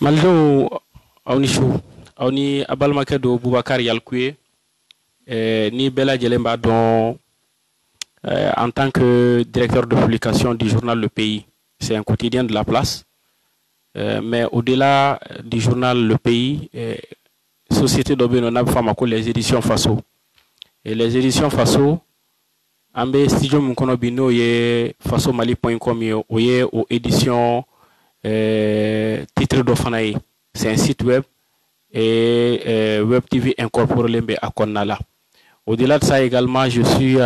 Malgré Auni Chou, Auni Abalmake de Boubacar Yalkoué, ni Bella Djelemba dont en tant que directeur de publication du journal Le Pays, c'est un quotidien de la place. Mais au-delà du journal Le Pays, Société d'Obéno Nabfamako, les éditions Faso. Et les éditions Faso, Ambe Studio Mkonobino, Faso Mali.com, aux éditions titre d'Ofanaï. C'est un site web et Web TV incorporé à Konnala. Au-delà de ça également, je suis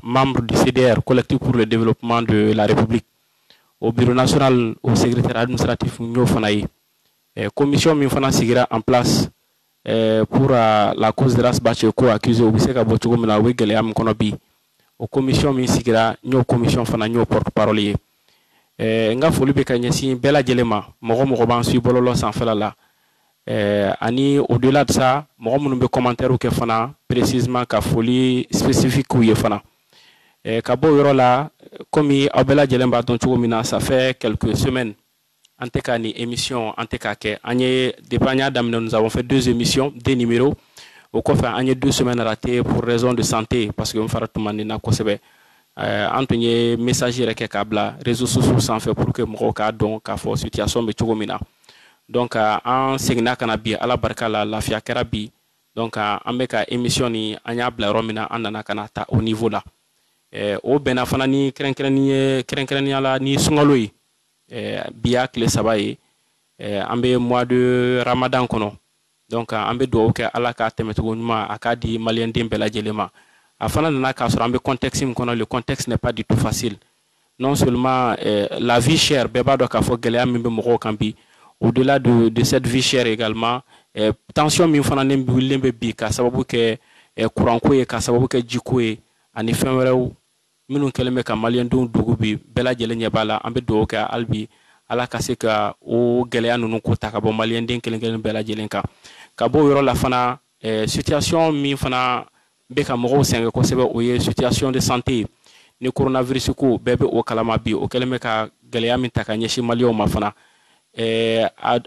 membre du CDR, Collectif pour le développement de la République, au Bureau national, au secrétaire administratif Nyofanaï. Commission Mifana Sigira en place pour la cause de race Bacheko accusé au Bisseka Bochogomina Wigeleam Konobi. Au commission Misigira, Nyo commission Fana Nyo porte-parole. Nga foli be kanyesi Bella Djelema, Mogo ban sui bololo sans falala. Ani au-delà de ça, Mogo munumbe commentaire ou Fana, précisément ka folie spécifique ou Yefana. Kabo Yorola, comme Bella Djelemba don Chogomina, ça fait quelques semaines. Anteka ni émission Anteka ke Anye Depanya Damne, nous avons fait 2 émissions, 2 numéros. Au coffre Anye 2 semaines ratées pour raison de santé parce que on fera tout manina kosebe. Antonio messager rek kabla réseaux sociaux sans fait pour que moka donc ka fo situation be chogomina. Donc en segna kana bi ala barka la fia karabi. Donc en meka émission ni anya bla romina andana kana ta au niveau là. O bena fana ni krenkreni ala ni sungaloyi. Biya kle sabaye ambe mois de Ramadan kono donc ambe do ke ala ka temeto nyuma akadi malien Bella Djelema afana na ka sur ambe contexte kono le contexte n'est pas du tout facile non seulement la vie chère beba do ka fo gele ambe moko kambi au-delà de cette vie chère également tension mi fana nembi lembe bi ka sababu ke courant ko e ka sababu ke jiko e ani femrew minun keleme ka malien don dugubi Bella Djelema bala ambe do ka albi ala kaseka o geleya nunu ko ta ka bo malien den kelen Bella Djelema ka bo yoro la fana situation mi fana be ka mogo senga ko sebe o ye situation de santé ni coronavirus ko bebe o kalama bi o keleme ka geleya min ta ka nyeshi malio ma fana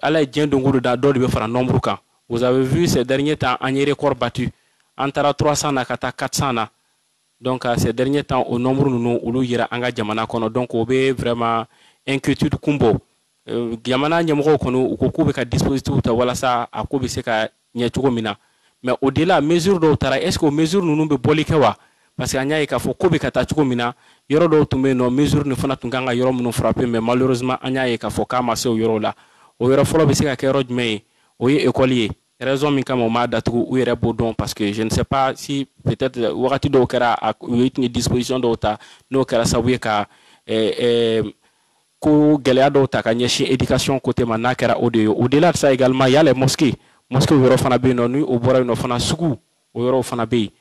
ala dien dongo da do be fana nombre kan vous avez vu ces derniers temps un record battu entre 300 na kata 400 na. Donc ces derniers temps au nombre nous ulu yira anga jamana kono donc obe vraiment inquiétude kumbo jamana nyamoko kono ukokube ka dispositif ta wala sa akobe se ka nyachugo mina mais au-delà mesure do tara est-ce que mesure nous be bolikewa parce que anya ka fo kobe ka ta chugo mina yoro do tumbe no mesure ne fana tunganga yoro mun frapper mais malheureusement anya ka fo kama se yoro la o yoro folo be se ka kero jme o ye écolier raison min kama ma datu ou yere bodon parce que je ne sais pas si peut-être wakati do kera une disposition do ta no kera sabuye ka ko geleya do ta ka nyeshi éducation côté man na kera au-delà de ça également il y a les mosquées yoro fana be no nu o bora no fana sugu o yoro fana be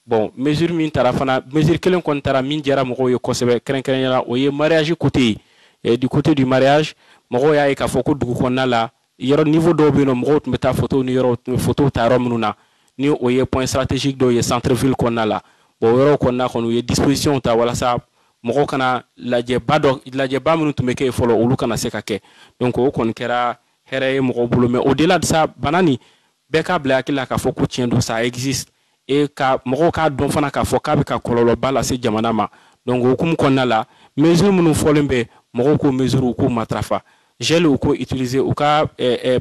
bon mesure min tara fana mesure kelen kon tara min jara mo yo kosebe kren la o ye mariage côté du côté du mariage mo ya e ka foko dugu konna la yoro niveau do be no mo meta photo ni yoro photo ta romnuna ni o ye point stratégique do ye centre ville konna la bo yoro konna kono ye disposition ta wala sa mo kana laje ba munu tumeke folo ulu kana sekake donc o kon kera here mo bolo mais au-delà de ça banani beka bla akila ka foko tiendo ça existe et ka mo ka don fana ka foka be ka kololo bala se jamana ma donc o kum konna la mesure munu folembe mo ko mesure ko matrafa gel ou ko utiliser ou ka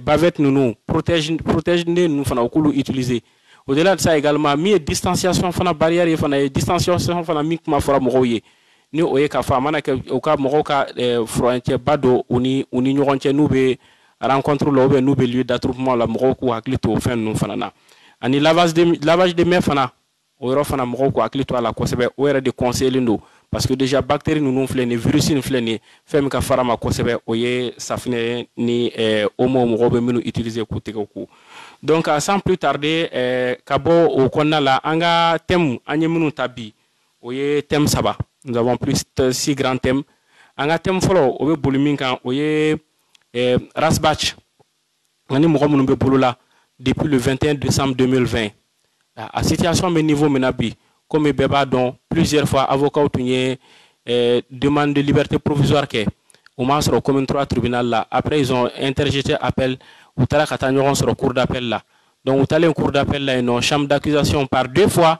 bavette nous protège nous fana ko utiliser au-delà de ça également mi distanciation fana barrière fana distanciation fana mi kuma fora mo ye ni o ye ka fa mana ke o ka mo ka frontière bado uni nyoronche nous be rencontre lo be nous be lieu d'attroupement la mo ko haklito fin nous fana na ani lavage de mains fana o ro fana mo ko haklito ala ko sebe o era de conseil ndo parce que déjà bactéries nous flene virus ni flene fem ka farama ko sebe o ye safine ni omo mo be minu utiliser ko te ko donc sans plus tarder kabo o konna la anga thème anye minu tabi o ye thème saba nous avons plus 6 grands thèmes anga thème folo o be bolumin kan o ye rasbach ngani mo minu be bolula depuis le 21 décembre 2020 à situation mais niveau menabi comme beba donc plusieurs fois avocat ou demande de liberté provisoire que au moins sur le commune 3 tribunal là. Après, ils ont interjeté appel, ou t'as la sur le cours d'appel là. Donc, vous avez un cours d'appel là, une chambre d'accusation par 2 fois,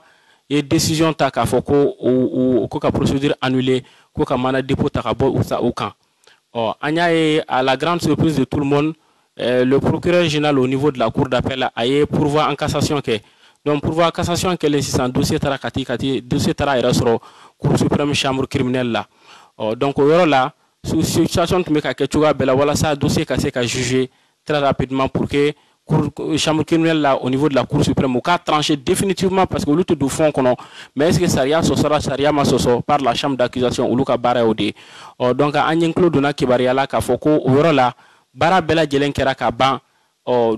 et décision ta ka foko ou ka procédure annulée, ko ka mana dépôt ta ka ou ça au camp. Oh, à la grande surprise de tout le monde, le procureur général au niveau de la cour d'appel a eu pourvoi en cassation que donc pourvoi en cassation que les 600 dossiers tara kati dossier tara ira sur cour suprême chambre criminelle là. Oh, donc au là sous situation de meka kechuga bela wala ça dossier cassé ka jugé très rapidement pour que chambre criminelle là au niveau de la cour suprême ou tranché définitivement parce que lutte du fond qu'on mais est-ce que Saria sera Saria masoso par la chambre d'accusation ou luka bara odi donc à inclus dona kibariala ka foko ou là bara bela jelen kera ka ban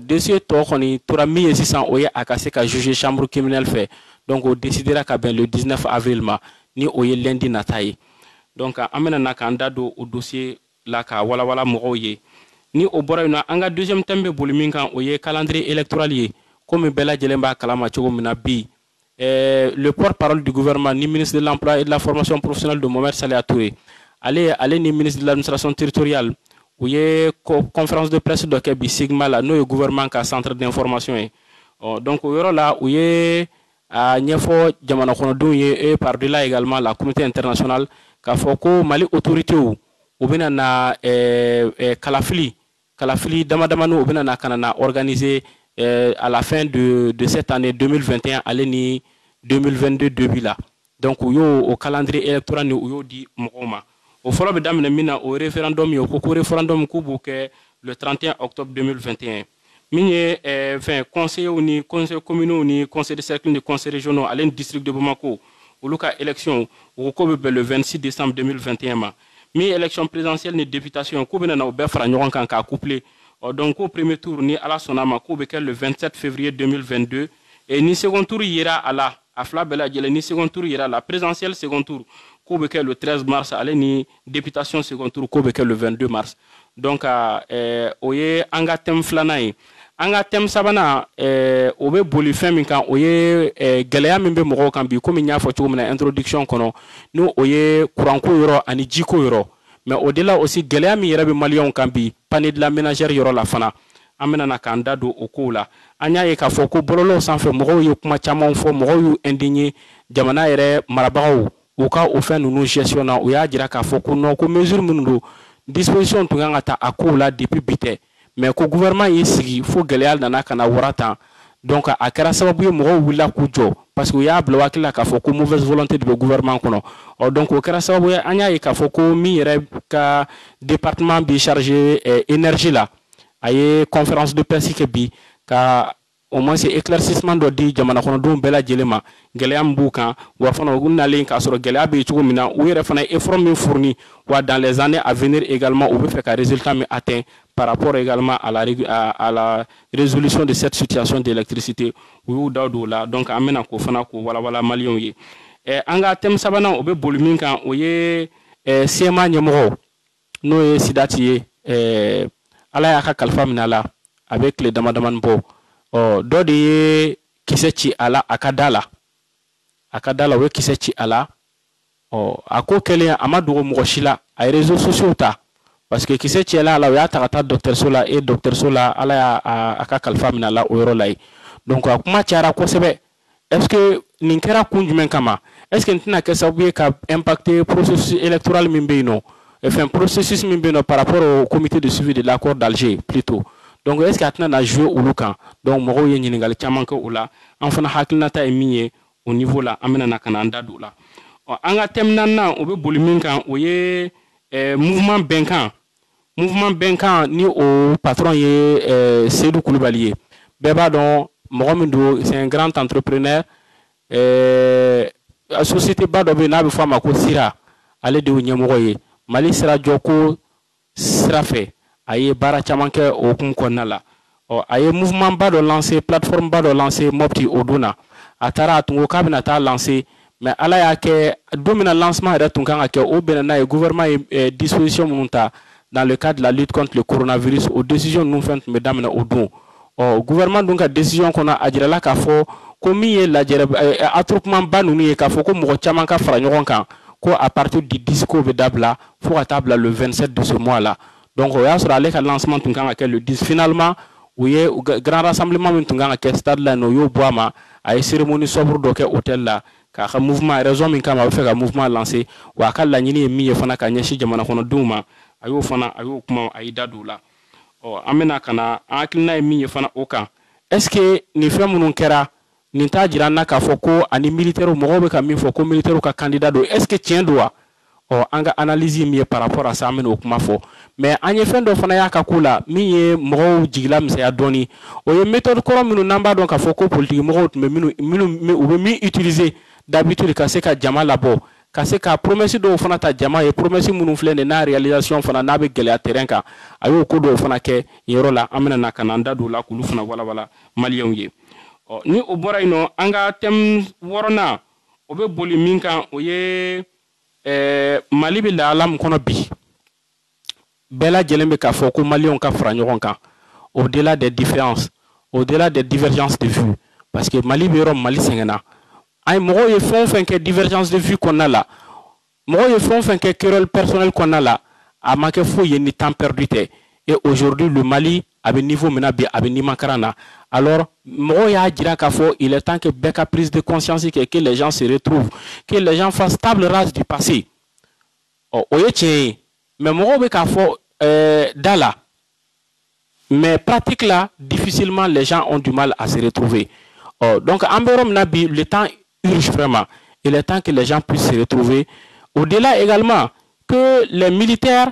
dossier to koni tora 1600 oye akase ka juger chambre criminelle fait donc on décidera ka ben le 19 avril ma ni oye lundi nataye donc amena na kanda do au dossier la ka wala wala mo ye ni o bora una anga deuxième tembe boliminka oye calendrier électoral comme bela jelemba kalama chogo mina bi le porte-parole du gouvernement ni ministre de l'emploi et de la formation professionnelle de Mohamed Saleh Touré allez ni ministre de l'administration territoriale oye conférence de presse de Kebi Sigma la no gouvernement ka centre d'information donc o yoro la oye a nyefo jamana kono do et par delà également la communauté internationale ka foko Mali autorité ou bena na kalafili damadamano ou bena na kanana organisé à la fin de cette année 2021 allez ni 2022 début là donc au calendrier électoral ni yo di mokoma au folo be damina mina au référendum yo ko référendum ko buke le 31 octobre 2021 mini conseil ni conseil communaux ni conseil de cercle ni conseil régionaux à l'un district de Bamako au local élection au ko le 26 décembre 2021 ma mi élection présidentielle ni députation ko bena na be fra nyon kan ka couplé donc au premier tour ni ala sonama ko be le 27 février 2022 et ni second tour ira ala afla bela jele ni second tour ira la présidentielle second tour ko be le 13 mars ale ni députation second tour ko be le 22 mars donc oye anga tem flanay anga tem sabana obe boli femi kan oye geleya min be mo kan bi ko mi nya fo na introduction kono no oye kuranko yoro ani jiko yoro mais au-delà aussi geleya mi yere be malion kan bi panier de la ménagère yoro la fana amena na kanda do okola anya ye ka fo ko bololo sanfé mo yo kuma chama fo mo yo indigné jamana yere marabagaw ou ka o fait nous gestionnant ou ya dira ka fo ko no ko mesure mundo disposition to nga ta akola depuis bité mais ko gouvernement yi sigi fo geleal nana kana warata donc a kera sababu mo wula ku jo parce que ya bla wakila ka fo ko mauvaise volonté du gouvernement kono donc o kera sababu anya yi ka fo ko mi yere ka département bi chargé énergie là aye conférence de presse ke bi ka au moins c'est éclaircissement do di jamana kono dum bela jelema geleam bukan wa fana gunna len ka soro gelea be tugo mina ou yere fana effort mi fourni wa dans les années à venir également ou fait ka résultat mi atteint par rapport également à la résolution de cette situation d'électricité ou dawdo la donc amena ko fana ko wala wala malion yi anga tem sabana o be bolumin kan o ye sema nyemo no ye sidati ala ya ka kalfa minala avec les damadaman bo do de kisechi ala akadala we kisechi ala ako kele amadu mo shila ay réseaux sociaux ta parce que kisechi ala la ya ta docteur Sola et docteur Sola ala ya aka kalfa minala o yoro lay donc akuma tiara ko sebe est-ce que ninkera kunjumen kama est-ce que ntina ke sabuye ka impacter processus électoral mimbeno enfin processus mimbeno par rapport au comité de suivi de l'accord d'Alger plutôt donc est-ce que atna na jouer au lukan donc mo ye nyingal chaman ko ula en fana hakilna ta emiye au niveau là amena na kananda do la anga temnan na obe bolimin kan oye mouvement benkan ni au patron ye Seydou Koulibaly beba don Mohamed c'est un grand entrepreneur la société bado be na be fama ko sira ale de nyemo ye Mali sira joko sira fait aye bara chamanke o kum konala aye mouvement bado lancé plateforme bado lancé mopti oduna atara tungo kabina ta lancé mais ala ya ke domina lancement da tunga ke o benana e gouvernement disposition munta dans le cadre de la lutte contre le coronavirus aux décisions nous fait mesdames na odun gouvernement donc a décision qu'on a adira ka fo komi ye la attroupement banu ni ka fo ko mo chamanka fra nyon kan à partir du 10 ko be dabla faut à table le 27 de ce mois là. Donc on a sur aller lancement tunga le 10 finalement oui grand rassemblement tunga stade là no yo boama a cérémonie sobre do ke hôtel là ka mouvement raison min kama fait ka mouvement lancé wa kala nyini mi fana ka nyashi jamana kono duma ayo fana ayo kuma aida dula o amena kana akilna mi fana oka est-ce que ni fait munun kera ni ta jirana ka foko ani militaire mo be ka mi foko militaire ka candidat do est-ce que tient droit o anga analyse mi par rapport à ça amena okuma fo mais anye fendo fana ya ka kula mi mo jigla mi ya doni o ye méthode ko minu namba donc ka foko politique mo me minu mi utiliser d'habitude ka se ka jama labo ka se ka promesse do fana ta jama e promesse munu flende na réalisation fana na be gele a terrain ka ayo ko do fana ke yoro la amena na kananda do la kulu fana wala malien ye o ni o bora ino anga tem worona o be boli minka o ye mali bi la alam kono bi bela jelembe ka foko malien ka franyon ka au delà des différences au delà des divergences de vues parce que mali bi ro mali sengena ay mogo ye fon que divergence de vue qu'on a là mogo ye fon que querelle personnelle qu'on a là a manqué fou ye ni temps perdu té et aujourd'hui le Mali a niveau mena bi a ni makarana alors mogo ya dira ka fo il est temps que beka prise de conscience que les gens se retrouvent que les gens fassent table rase du passé oh oye tien mais mogo be ka fo dala mais pratique là difficilement les gens ont du mal à se retrouver oh donc amberom nabi le temps urge vraiment. Il est temps que les gens puissent se retrouver. Au-delà également, que les militaires,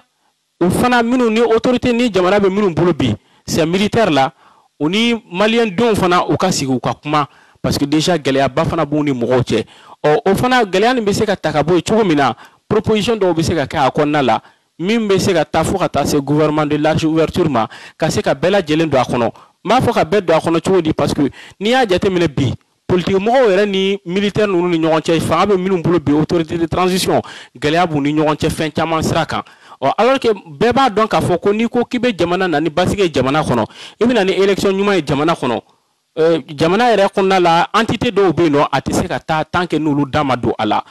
ou fana minu ni autorité ni jamana be minu bolobi, ces militaires là, on ni malien don fana ou kasi ou kakuma, parce que déjà Galéa bafana bouni mouroche. Au fana Galéa ni bese ka takabo et chogomina, proposition de bese ka ka akona là, mim bese ka tafu kata ce gouvernement de large ouverture ma, kase ka bela jelen do akono. Ma fo ka bed do akono chogodi parce que ni a jate mine bi. Politique mo wera ni militaire nous ni ñogon ci fa be minum bolo be autorité de transition galia bu ni ñogon ci fin tiaman sraka alors que beba donc a foko ni ko kibe jamana na ni basike jamana kono ibina ni élection ñuma jamana kono jamana ere konna la entité do be no atise ka ta tant que nous dama do ala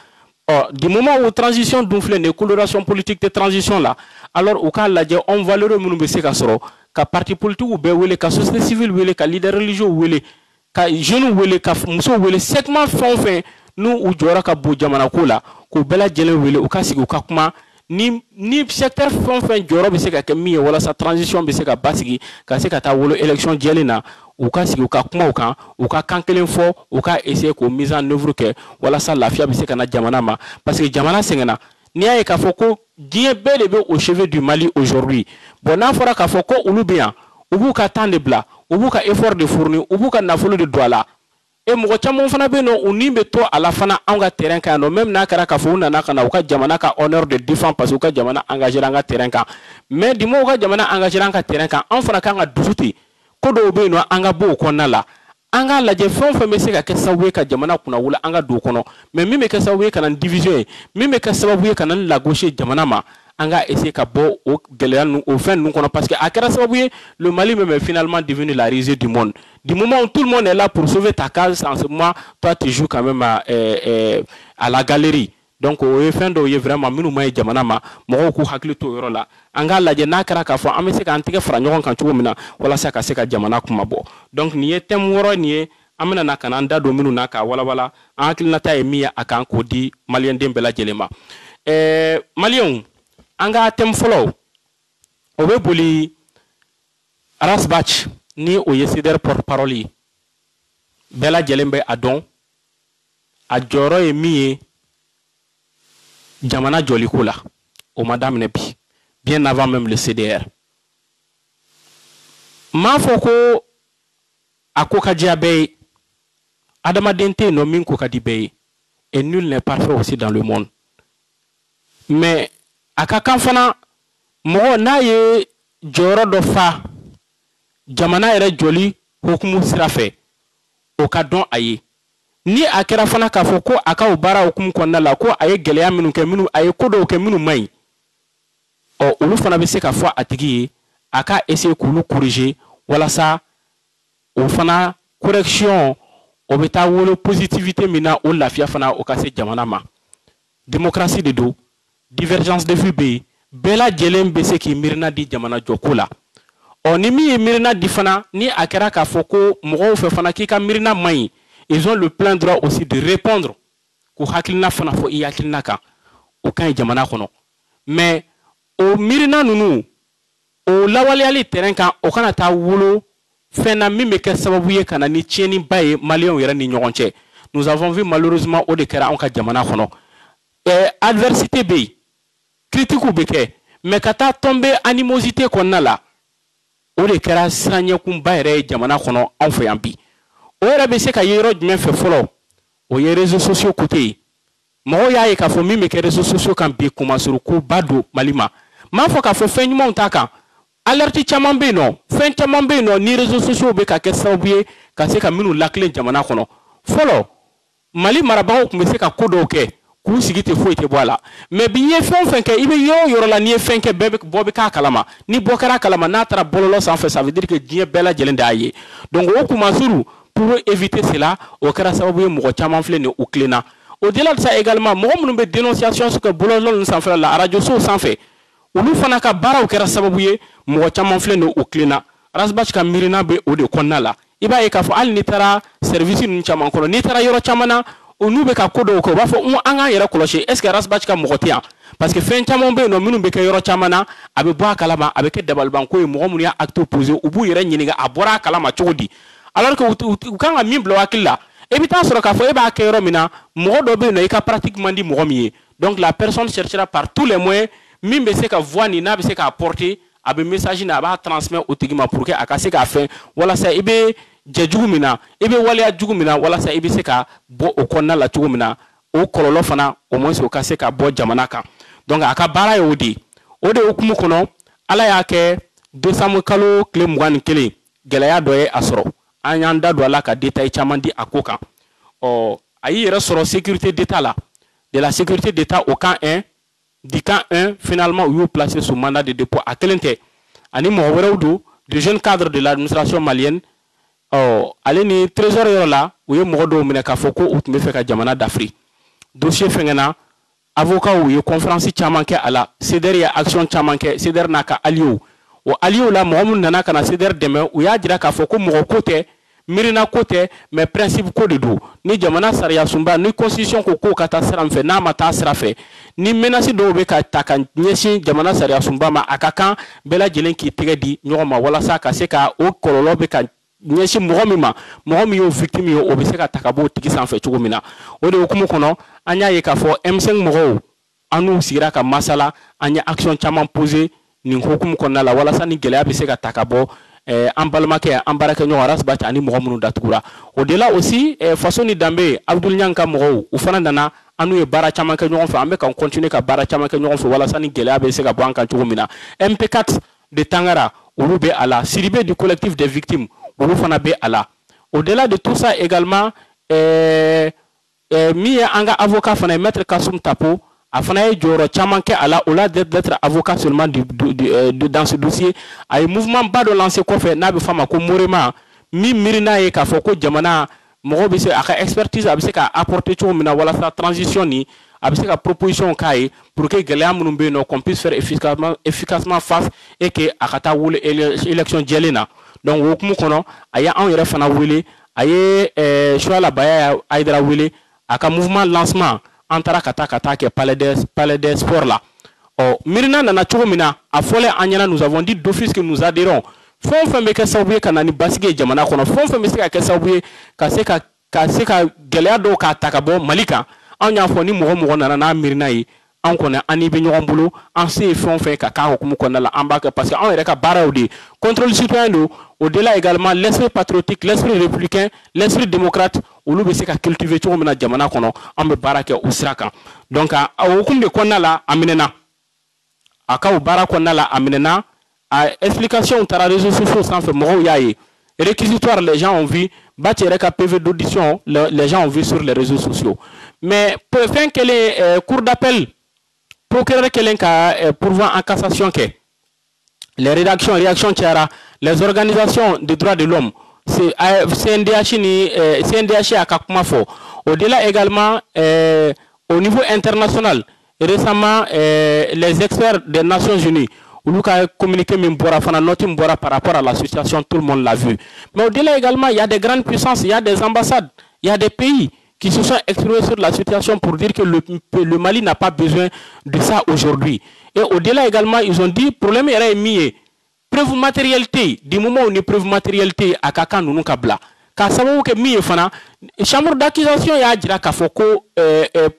du moment où transition dum fle ne coloration politique de transition là alors au cas la on valeur mënu be se ka soro ka parti politique ou be wele ka société civile wele ka leader religieux wele ka jeune wele ka muso wele segment fon nous ou jora ka bo jamana ko la ko bela jele wele o ka sigi o ka kuma ni secteur fon joro be se ka ke mi wala sa transition be se ka basigi ka se ka ta wolo élection jelena o ka sigi o ka kuma o ka kankelen fo o ka essayer ko mise en œuvre ke wala sa lafia be se ka na jamana ma parce que jamana sengena ni ay ka foko die bele be au chevet du Mali aujourd'hui bon na fora ka foko ulu bien ubu ka temps de bla ubu ka effort de fournir ubu ka nafolo de douala e mo chamo fana be no unimbe to ala fana anga terrain ka no même na kara ka fo na kana uka jamana ka honneur de défense parce que uka jamana engagé nga terrain ka mais dimo uka jamana engagé nga terrain ka en fana ka nga dusuti ko do be no anga bo ko na la anga la je fon fa mese ka kessa we ka jamana kuna wula anga do kono mais mime ka sa we kana division mime ka sababu we kana la gauche jamana ma anga essayer ka bo au galean au fin nous parce que à Karasababu le Mali même est finalement devenu la risée du monde du moment où tout le monde est là pour sauver ta case en ce moment toi tu joues quand même à la galerie donc au fin do vraiment minu may jamana ma mo ko hakli to yoro la anga la je nakara ka fo amese ka antike fra nyon kan chugo mina wala saka seka jamana kuma bo donc ni tem woro ni amena na kananda do minu naka wala hakli nata e miya akan ko di malien dembela jelema malien anga tem follow o be boli rasbach ni o yesider porte parole bela jelembe adon a joro e miye jamana joli kula o madame nebi bien avant même le CDR ma foko akoka diabe adama dente no min ko kadibe et nul n'est parfait aussi dans le monde mais aka fana mo na ye joro do fa jamana ere joli hukumu sirafe o ka don aye ni akera fana ka fo ko aka o bara hukumu konna la ko aye geleya minu ke minu aye kodo ke minu mai o ulu fana be se ka fo atigi aka essayer kulu corriger wala sa o fana correction o beta wolo positivité mina o lafia fana o ka se jamana ma démocratie de do divergence de vue be bela jelen be se ki mirna di jamana joko la o ni mi mirna di fana ni akera ka foko mo fe fana ki ka mirna mai ils ont le plein droit aussi de répondre ko hakilina fana fo i hakilina ka o kan jamana kono mais o mirna nunu o lawali ali terrain kan o kana ta wolo fena mi me ke sababu ye kana ni tieni baye malion yera ni ñogonche nous avons vu malheureusement au de kera on ka jamana kono adversité be critique be ke mais kata tomber animosité konna la o de kera sanye kum bayre jamana kono on fe yambi o yera be se ka yero jmen fe folo o ye réseaux sociaux côté mo ya ye ka fo mi me ke réseaux sociaux kan bi kuma suru ko bado malima ma fo ka fo fenyuma untaka alerte chaman be no fen chaman be no ni réseaux sociaux be ka ke sabuye ka se ka minu lakle jamana kono folo mali marabaw ko be se ka kodo ke ku sigite fo ite boala mais biye fen fen ke ibe yo yoro la ni fen ke bebe bobe ka kalama ni bokara kalama na tara bololo sans fait ça veut dire que die bela jelende aye donc o kuma suru pour éviter cela o kara sabuye mo chaman fle ne o klena au-delà de ça également mo mun be dénonciation sur que bololo sans fait la radio so sans fait ulu fana ka baraw kera sababuye mo chaman fle no uklina rasbach ka mirina be o de konnala iba e ka fo al ni tara service ni chaman kono ni tara yoro chamana onu be ka kodo ko ba fo anga yera koloche est ce que rasbach ka mogotia parce que fen chamon be no minu be ka yoro chamana abe bo kalama abe ke debal banko e mo mun ya acte posé ubu yera nyiniga abora kalama chodi alors que ukanga mimblo wakilla e bita soro ka fo e ba ka yoro mina mo do be no e ka pratiquement di mo miye donc la personne cherchera par tous les moyens min be se ka voix ni na be se ka apporter abe message na ba transmettre au tigima pour que aka se ka fin wala sa ibe jejugumina ibe wala jugumina wala sa ibe se ka bo o konna la jugumina o kololo fana au moins o ka se ka bo jamana kan donc aka bara yo odi okumu kono ala ya ke décembre kalo clé mwan kele gelaya doye asoro anyanda do ala ka détail chamandi akoka o ayi resoro sécurité d'état là de la sécurité d'état au camp 1 du camp 1, finalement, où placé sous mandat de dépôt à Kelente. Animo de jeunes cadres de l'administration malienne, allez ni trésorier là, où est Morodo Menekafoko ou Tmefeka Jamana d'Afrique. Dossier Fengena, avocat ou est conférence Chamanke à la CEDER action Chamanke, CEDER Naka Aliou. Ou Aliou là, Mohamed Nanaka na CEDER demain, où y'a dira Kafoko Morokote, mirina côté mais principe ko de do ni jamana sariya sumba ni constitution ko kata sera mfe na mata sera fe ni menace do be ka taka nyesi jamana sariya sumba ma akakan bela jelen ki tege di nyoma wala sa ka se ka o kololo be ka nyesi mohomi yo victime yo obe se ka takabo tigi sanfe chugumina o de okumu kono anya ye ka fo M5 moho anu sira ka masala anya action chaman poser ni hukumu kono la wala sa ni gele be se ka takabo ambalmake ambarake nyo rasbach ani mohamunu datugura au-delà aussi façon ni dambe Abdul Nyanka moho u fana dana anu e bara chama ke nyon fa ambe kan continuer ka bara chama ke nyon fa wala sani gele abe se ka banka chugumina MP4 de Tangara ulu be ala Siribé du collectif des victimes ulu fana be ala au-delà de tout ça également mi anga avocat fana maître Kassoum Tapo afin joro chamanke ala au-delà d'être avocat seulement dans ce dossier ay mouvement bas de lancer ko fait na be fama ko morema mi mirina e ka foko jamana mo be se aka expertise abise ka apporter to mina wala sa transition ni abise ka proposition kai pour que gela munum be no qu'on puisse faire efficacement face et que akata wule élection jelena donc wokumu kono aya an yere fana wule aye choix la baya aidra wule aka mouvement lancement antara kata ke palais des sports là. Oh, mirina nana chogomina a fole anyana nous avons dit d'office que nous adhérons. Fon fe meke sabuye kanani basige jamana kono fon fe meke ka sabuye ka se ka gelea do ka takabo malika anya foni mo nana na mirina yi an kona ani be nyogon bolo an se fon fe ka hukumu kona la ambaka parce que on reka baraudi contrôle citoyen do au-delà également l'esprit patriotique l'esprit républicain l'esprit démocrate olu be se ka cultiver to mena jamana kono on be baraka usraka donc a hukum de kona la aminena aka bara kona la aminena a explication tara réseaux sociaux sans fait mo yaye réquisitoire les gens ont vu batireka PV d'audition les gens ont vu sur les réseaux sociaux mais pour fin que les cours d'appel procureur Kelenka pourvoi en cassation que les réactions tiara les organisations de droits de l'homme c'est CNDH ni CNDH à Kakmafo au-delà également au niveau international, récemment, les experts des Nations Unies, ont communiqué par rapport à la situation, tout le monde l'a vu. Mais au-delà également, il y a des grandes puissances, il y a des ambassades, il y a des pays qui se sont exprimés sur la situation pour dire que le Mali n'a pas besoin de ça aujourd'hui. Et au-delà également, ils ont dit, le problème est mis, preuve matérialité, du moment où on est preuve matérialité à Kaka Nounou Kabla. Car ça veut dire que mi fana chambre d'accusation ya dira ka foko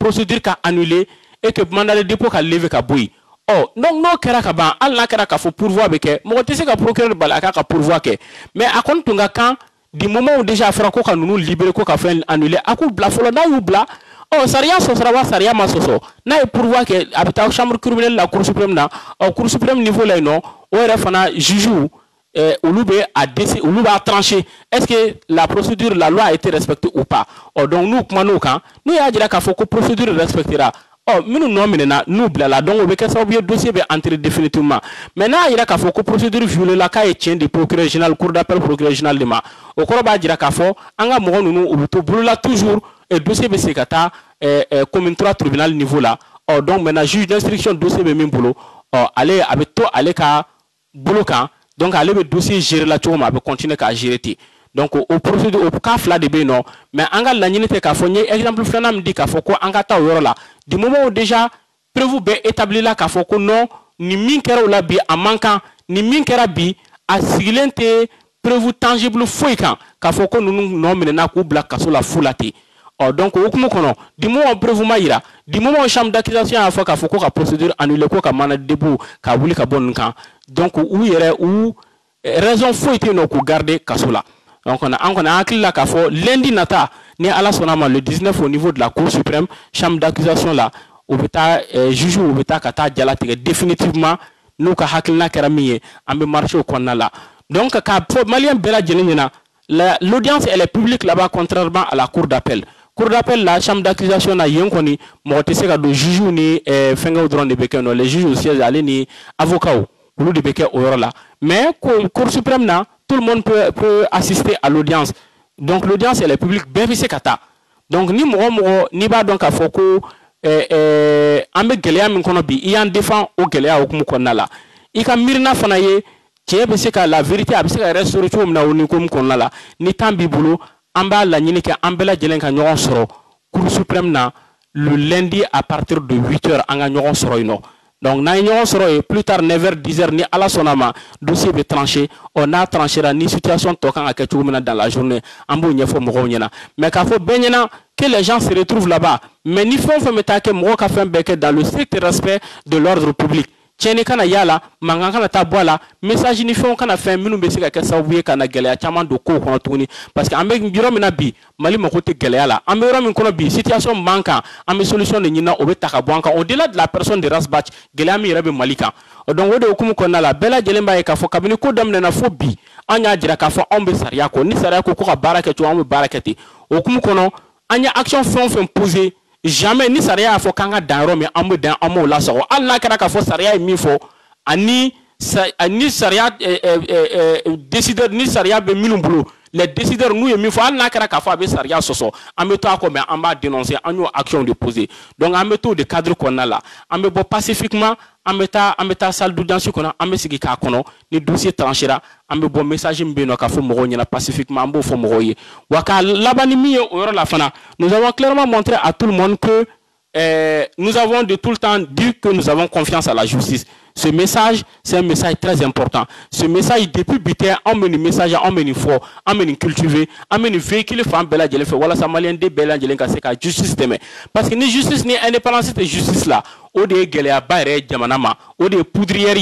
procédure ka annulée et que mandat de dépôt ka levé ka boy. Oh donc no kera ka ban alla kera ka fo pourvoi beke mo te se ka procureur bala ka pourvoi ke mais a kon tunga kan du moment où déjà franco ka Nounou libéré ko ka fait annuler aku bla folo na yu bla oh saria so sarawa saria ma soso na e pourvoi ke habita chambre criminelle la cour suprême na au cour suprême niveau là non o era fana juge Ouloube a tranché. Est-ce que la procédure, la loi a été respectée ou pas? Oh, donc nous, comment nous, nous, il y a déjà qu'il faut que la procédure respectera. Oh, nous, nous, blala, donc, on veut que ça, le dossier va entrer définitivement. Maintenant, il y a qu'il faut que la procédure viole la cas et tient des procureurs généraux, cour d'appel, procureur général de ma. Au cours de la faut, anga mouron, nous, ou là, toujours, et dossier, c'est kata, comme 3 tribunal niveau là. Oh, donc, maintenant, juge d'instruction, dossier, même boulot. Oh, allez, avec toi, allez, ka, boulot, donc, allez, le dossier gérer la tour, mais continuer à gérer. Donc, au procédure, au cas là de bénon, mais en gars, la nîte qu'a fait, exemple, Flanam dit qu'a fait quoi, en gâta ou là. Du moment où déjà, prévu établi là qu'a fait quoi, non, ni minkera ou la bi, en manquant, ni minkera bi, à silente, prévu tangible fouiquant, qu'a fait quoi, nous, non, mais n'a qu'au black, qu'a sur la foulate. Donc, au moment du moment où prévu maïra, du moment où chambre d'accusation a fait qu'a fait quoi, la procédure annulée, quoi, qu'a manat debout, qu'a voulu qu'a bon camp. Donc, où il y aurait où raison faut être nous garder Kasola. Donc, on a un là qu'a fait lundi nata, ni à la sonama le 19 au niveau de la Cour suprême, chambre d'accusation là, au bêta, juge au bêta kata dialatique définitivement, nous qu'a hakilna keramiye, ambe marché au konna là. Donc, qu'a malien bela djenina, l'audience elle est publique là-bas, contrairement à la Cour d'appel. Cour d'appel, la chambre d'accusation a yonkoni, mortese ka do juge ni fenga drone de beken, les juges aussi allés ni avocat ou de beken au là. Mais Cour suprême là, tout le monde peut assister à l'audience. Donc l'audience elle est publique, bien vissé kata. Donc ni mo ni ba donc a foko ambe gelea min kono bi, i en défend au gelea au kumu konna la. I ka mirna fanaye, tie be se ka la vérité a be se ka restaurer tout na oni kumu konna la. Ni tambi bulu amba la nyini ke ambela jelen ka nyogon soro Cour suprême na le lundi à partir de 8h anga nyogon soro ino. Donc na nyogon soro et plus tard 9h 10h ni ala sonama dossier be tranché on a tranché la ni situation tokan a ketu dans la journée ambo nyefo mo nyena mais ka fo benyena que les gens se retrouvent là-bas mais ni fo metake mo ka fait beke dans le strict respect de l'ordre public. Tieni kana yala manga kana tabwala message ni fon kana fait minu be se ka sabuye kana gelea chama do ko kono tuni parce que ambe biro mina bi mali mo kote gelea la ambe ro min kono bi situation manka ambe solution de nyina obeta ka bwanka au delà de la personne de Rasbach gelea mi rebe malika donc wode okumu konna la bela jelemba e ka fo kabini ko damne na fo bi anya jira ka fo ambe saria ko ni saria ko ka baraka to ambe barakati okumu kono anya action fon poser jamais ni saria fo kanga danro mais ambe dan amo la so alla kara ka fo saria mi fo ani saria décideur ni saria be minumbulo les décideurs nous mi fo alla kara ka fo be saria soso ambe to ko mais amba dénoncer anyo action de poser donc ambe to de cadre qu'on a là ambe bo pacifiquement ambe ta salle d'audience qu'on a ambe sigi ka kono ni dossier tranchera ambe bo message mbeno ka fo mo nyana pacifiquement ambo fo mo roye waka labani mi o la fana nous avons clairement montré à tout le monde que nous avons de tout le temps dit que nous avons confiance à la justice. Ce message, c'est un message très important. Ce message, depuis Bité, on met un message, on met une foi, on met une cultiver, on met une véhicule, femme bella, je le fais, voilà, ça malien de bella, je l'ai cassé, car justice t'aime. Parce que ni justice, ni indépendance, de justice là, au de Géléa, Bayre, Djamanama, au de poudrière,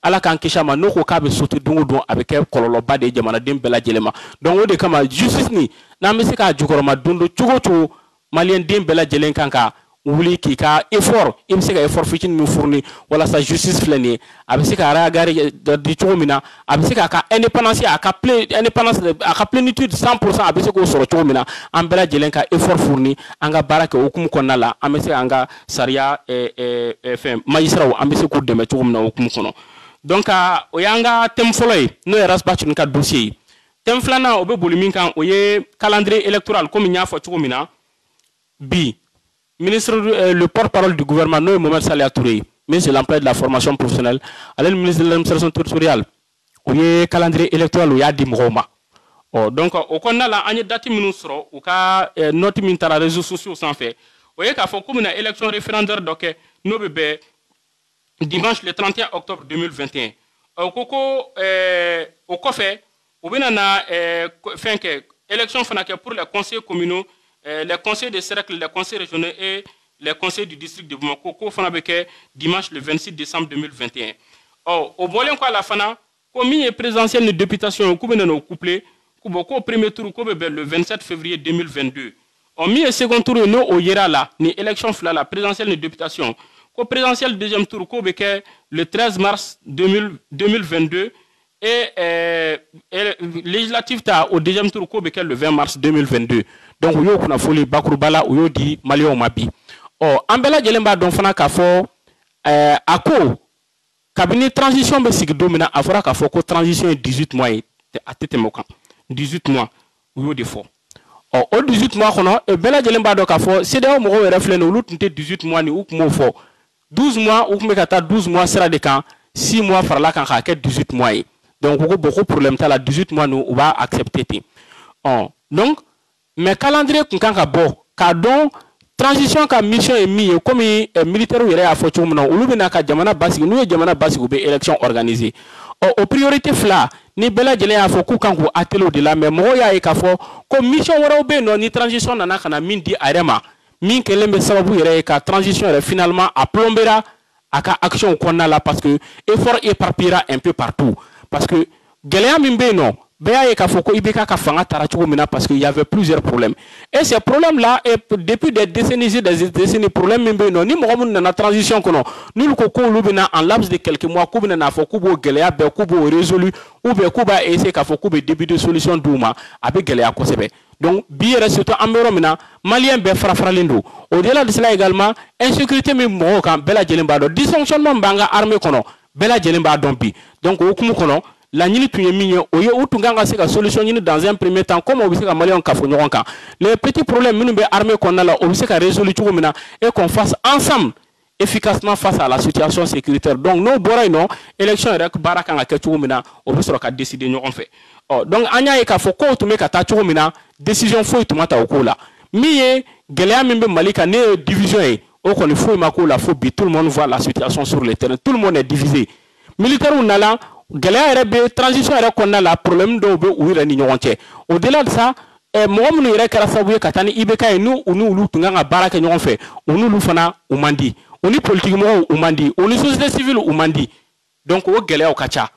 à la Kankishama, no Kokabe, sauté don avec un kololoba de Djamana, bella, Djelema. Donc, au de Kama, justice ni, n'a pas que Djukoroma, Dundo, Chugoto, malien, bella, Djelen Kanka. Wuli ki ka effort im se ka effort fitin mi fourni wala sa justice flani abi se ka ragari di chomina abi se ka indépendance aka indépendance aka plénitude 100% abi se ko soro chomina ambela jelen ka effort fourni anga baraka hukum konna la am se anga saria fm magistrat am se ko deme chomina hukum kono donc o yanga tem folay no Rasbach ka dossier tem flana obe bolimin kan o ye calendrier électoral comme nya fo chomina bi le porte-parole du gouvernement, non, Mohamed Salia Touré, ministre de l'emploi et de la formation professionnelle, le ministre de l'administration territoriale, où il y a calendrier électoral, où il y a des Mroma. Donc, au Kona, la année date ministre, ou ka notre ministère des réseaux sociaux sans fait. Vous voyez qu'il faut comme une élection référendaire, donc, nous bébés, dimanche le 31 octobre 2021. Au Coco, au Cofé, ou bien fin que élection pour les conseils communaux, les conseils de cercle, les conseils régionaux et les conseils du district de Bamako, dimanche le 26 décembre 2021. Au Bolien, quoi, la fana, comme il est présidentiel de députation, au couplé, au premier tour, le 27 février 2022. Au milieu second tour, nous, au Yera, là, ni élection la présidentielle de députation. Au présidentiel deuxième tour, le 13 mars 2022 et législatif au deuxième tour le 20 mars 2022. Donc, il y a une folie Bakoubala ou yo di Malio Mabi. Ambela Djelemba don fana ka fo ako cabinet transition be sig domina afora ka fo ko transition 18 mois à tete mokan 18 mois ou yo de fo. Au 18 mois kono e bela Djelemba do ka fo CDO mo refle no lutunte 18 mois ni ou mo fo 12 mois ou kata 12 mois sera de kan 6 mois farla kan ka 18 mois. Donc beaucoup de problèmes ta la 18 mois nous on va accepter. Donc mais calendrier kun ka bo ka don transition ka mission et mi comme militaire yere a fo chumna ulu bina ka jamana basi nous jamana basi be élection organisée. Au priorité fla ni bela jele a fo ku kan ko atelo de la mais mo ya e ka fo ko mission wora be no ni transition nana kana min di arema min kelembe sababu yere ka transition finalement a plombera aka action konna là parce que effort éparpillera un peu partout parce que Géléa Mimbe non Béa et Kafoko Ibeka Kafanga Tarachoumina parce qu'il y avait plusieurs problèmes. Et ces problèmes-là, depuis des décennies, problèmes Mimbe non, ni Mohamed dans la transition que non, nous le coco l'oubina en laps de quelques mois, Koubina n'a Fokubo Géléa, Bekubo résolu, ou Bekuba et c'est Kafoko début de solution d'Ouma, avec Géléa Kosebe. Donc, bien surtout en Méromina, Malien Befrafralindo. Au-delà de cela également, insécurité Mimbo, Bella Djelembado, dysfonctionnement Banga armée kono, Bella Djelembado Dompi. Donc, au Kumukono, la nini tu yemi oye utunganga seka solution nini dans un premier temps comme on sait Malien kafonyoka les petits problèmes nous be armée qu'on a là on sait qu'à résoudre tout maintenant et qu'on fasse ensemble efficacement face à la situation sécuritaire. Donc non boray non élection rek baraka nga ke tout maintenant on sera qu'à décider nous on fait. Donc anya e ka foko to me kata tout maintenant décision faut tout mata okola miye gelea mimbe malika ne division e o ko ni faut makola faut bi tout le monde voit la situation sur le terrain, tout le monde est divisé militaire ou nala Galère rebe transition era konna la problème do be uira ni ñonté au-delà de ça mom nu yere kala sabu katani ibeka e nu unu lu tunga nga baraka ñon fe unu lu fana umandi oni politique mo umandi oni société civile umandi donc o galère o kacha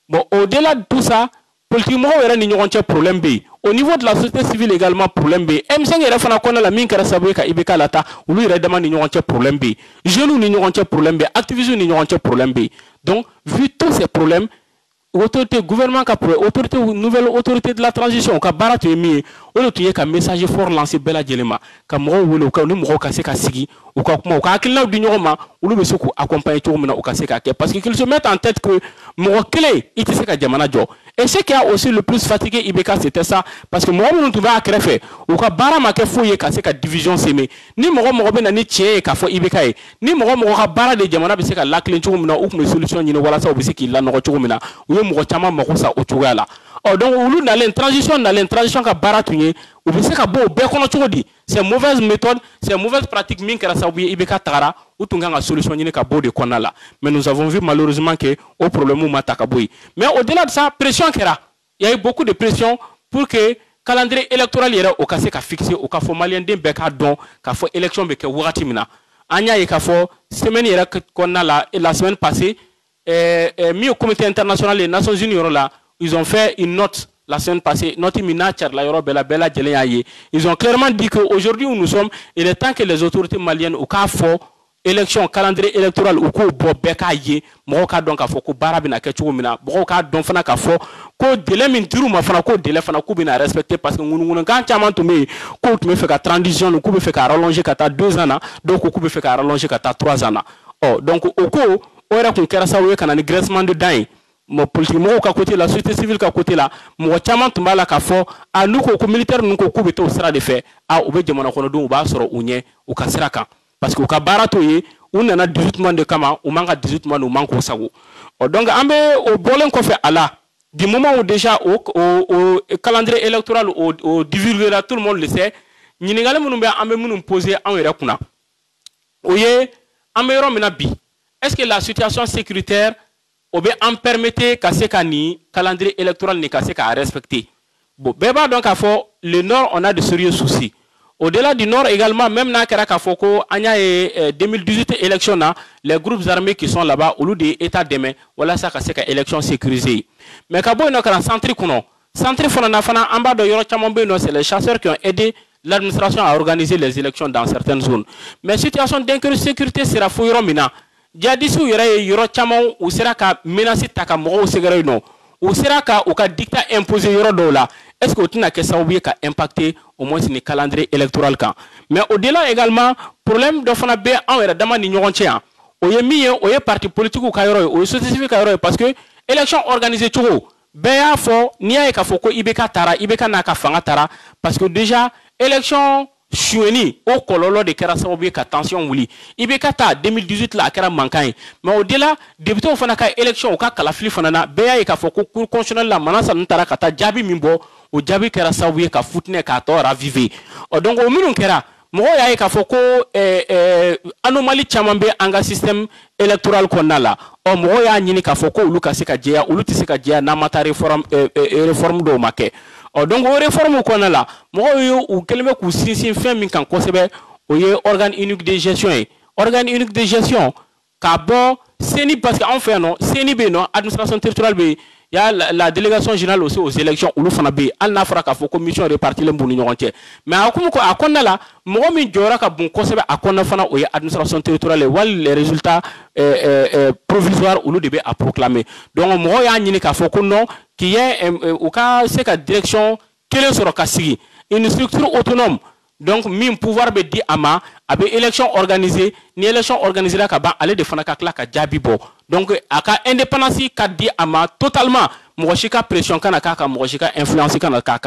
bon au-delà de tout ça politique mo yere ni ñonté problème be au niveau de la société civile également problème be m5 yere fana konna la min kala sabu ka ibeka lata ulu yere demande ni ñonté problème be jeune ni ñonté problème be activisme ni ñonté problème be. Donc, vu tous ces problèmes, autorité gouvernement autorité nouvelle autorité de la transition ka barat mi on a ka message fort lancé Bella Djelema ka mo wolo ka no mo ka se ka sigi ou ka kuma ka akilna du ñoma ou be soko accompagner tout mena ou ka se ka parce qu'ils se mettent en tête que mo clé il se ka jamana jo et ce qui a aussi le plus fatigué Ibeka c'était ça parce que mo on trouva à créer ou ka bara ma ke foye ka se ka division semé ni mo be na ni tie ka fo Ibeka ni mo ka bara de jamana be se ka la clé tout mena ou me solution ni wala sa be se ki la no tout mena mo chama makosa otugala donc ulu na transition ka baratuñe ou be se ka bo be kono chodi c'est mauvaise méthode c'est mauvaise pratique min kara sabu ibeka tara utunga nga solution ni ka bo de konala mais nous avons vu malheureusement que au problème ou mataka boy mais au-delà de ça pression kera il y a eu beaucoup de pression pour que calendrier électoral yera au kase ka fixé au ka fo malien de be ka don ka fo élection be ke wagati mina anya e ka fo semaine yera konala la semaine passée mis au comité international des Nations Unies là, ils ont fait une note la semaine passée, note minature la Bella Djelema. Ils ont clairement dit qu'aujourd'hui où nous sommes, il est temps que les autorités maliennes au cas fort élection calendrier électoral ou ko bo beka ye mo ka donc afo ko barabina ke chumina bo ka don fana ka fo ko délai min tiru ma fana ko délai fana ko bina respecter parce que ngunu kan chama to me ko to me fait ka transition ko be fait ka rallonger kata 2 ans donc ko be fait ka rallonger kata 3 ans donc au ko ora kun kera sawe kana ni graissement de dents mo politique mo ka côté la société civile ka côté la mo chama tumba la ka fo a nu ko militaire nu ko be to sira de fait a o be jamana kono dum ba soro unye o ka sira kan parce que o ka barato ye on nana 18 mois de kama o manga 18 mois no manko sago o donc ambe o bolen ko fe ala du moment où déjà au calendrier électoral au divulguera tout le monde le sait ñiningale munum be ambe munum poser en yere kuna oye ambe ro mina bi est-ce que la situation sécuritaire on en permettre qu'à kani calendrier électoral n'est qu'à respecter. Bon, beba donc à fond le Nord on a de sérieux soucis. Au-delà du Nord également, même dans Karakafoko, il y a 2018 élection les groupes armés qui sont là-bas au lieu de État demain, voilà ça c'est une élection sécurisée. Mais kabo ino kara centre kuno, centre fana fana amba do yoro chamombe no c'est les chasseurs qui ont aidé l'administration à organiser les élections dans certaines zones. Mais situation d'insécurité sera fouillero mina. Jadisu yere yoro chamon ou sera ka menacer taka mo segere no ou sera ka ou ka dictat imposer yoro do la est-ce que tu n'as que ça oublié qu'a impacté au moins le calendrier électoral quand mais au-delà également problème de fana be en era dama ni ñorontia o yemi o ye parti politique ou kayro o société civile kayro parce que élection organisée tout be ya fo ni ya ka foko ibeka tara ibeka na ka fanga tara parce que déjà élection Choueni au kololo de kera sababu ka tension wuli ibeka ta 2018 la kera mankan mais au-delà député au fana ka élection au ka kalafili fana na be ya ka foko cour constitutionnel la manasa ntara kata jabi mimbo o jabi kera sababu ka foutne ka to raviver donc o minun kera mo ya ka foko anomalie chamambe anga système électoral konala o mo ya nyini ka foko ulu ka seka jeya ulu tiseka jeya na mata réforme do make donc o réforme konala mo yo ou kelme ku sinsin fin min kan kosebe o ye organe unique de gestion organe unique de gestion ka bon seni parce que en fait non seni be non administration territoriale be ya la délégation générale aussi aux élections ulu fana be al na fara ka fo commission répartie le mbunu ñonté mais akumu ko akonna la mo mi jora ka bon kosebe akonna fana o ye administration territoriale wal les résultats provisoires ulu de be à proclamer donc mo ya ñini ka fo ko non qui est au cas c'est que direction quelle sera kasigi une structure autonome donc min pouvoir be di ama abe élection organisée ni élection organisée la ka ba aller de fana ka kla ka jabibo donc aka indépendance ka di ama totalement mo shika pression kana ka mo shika influence kana ka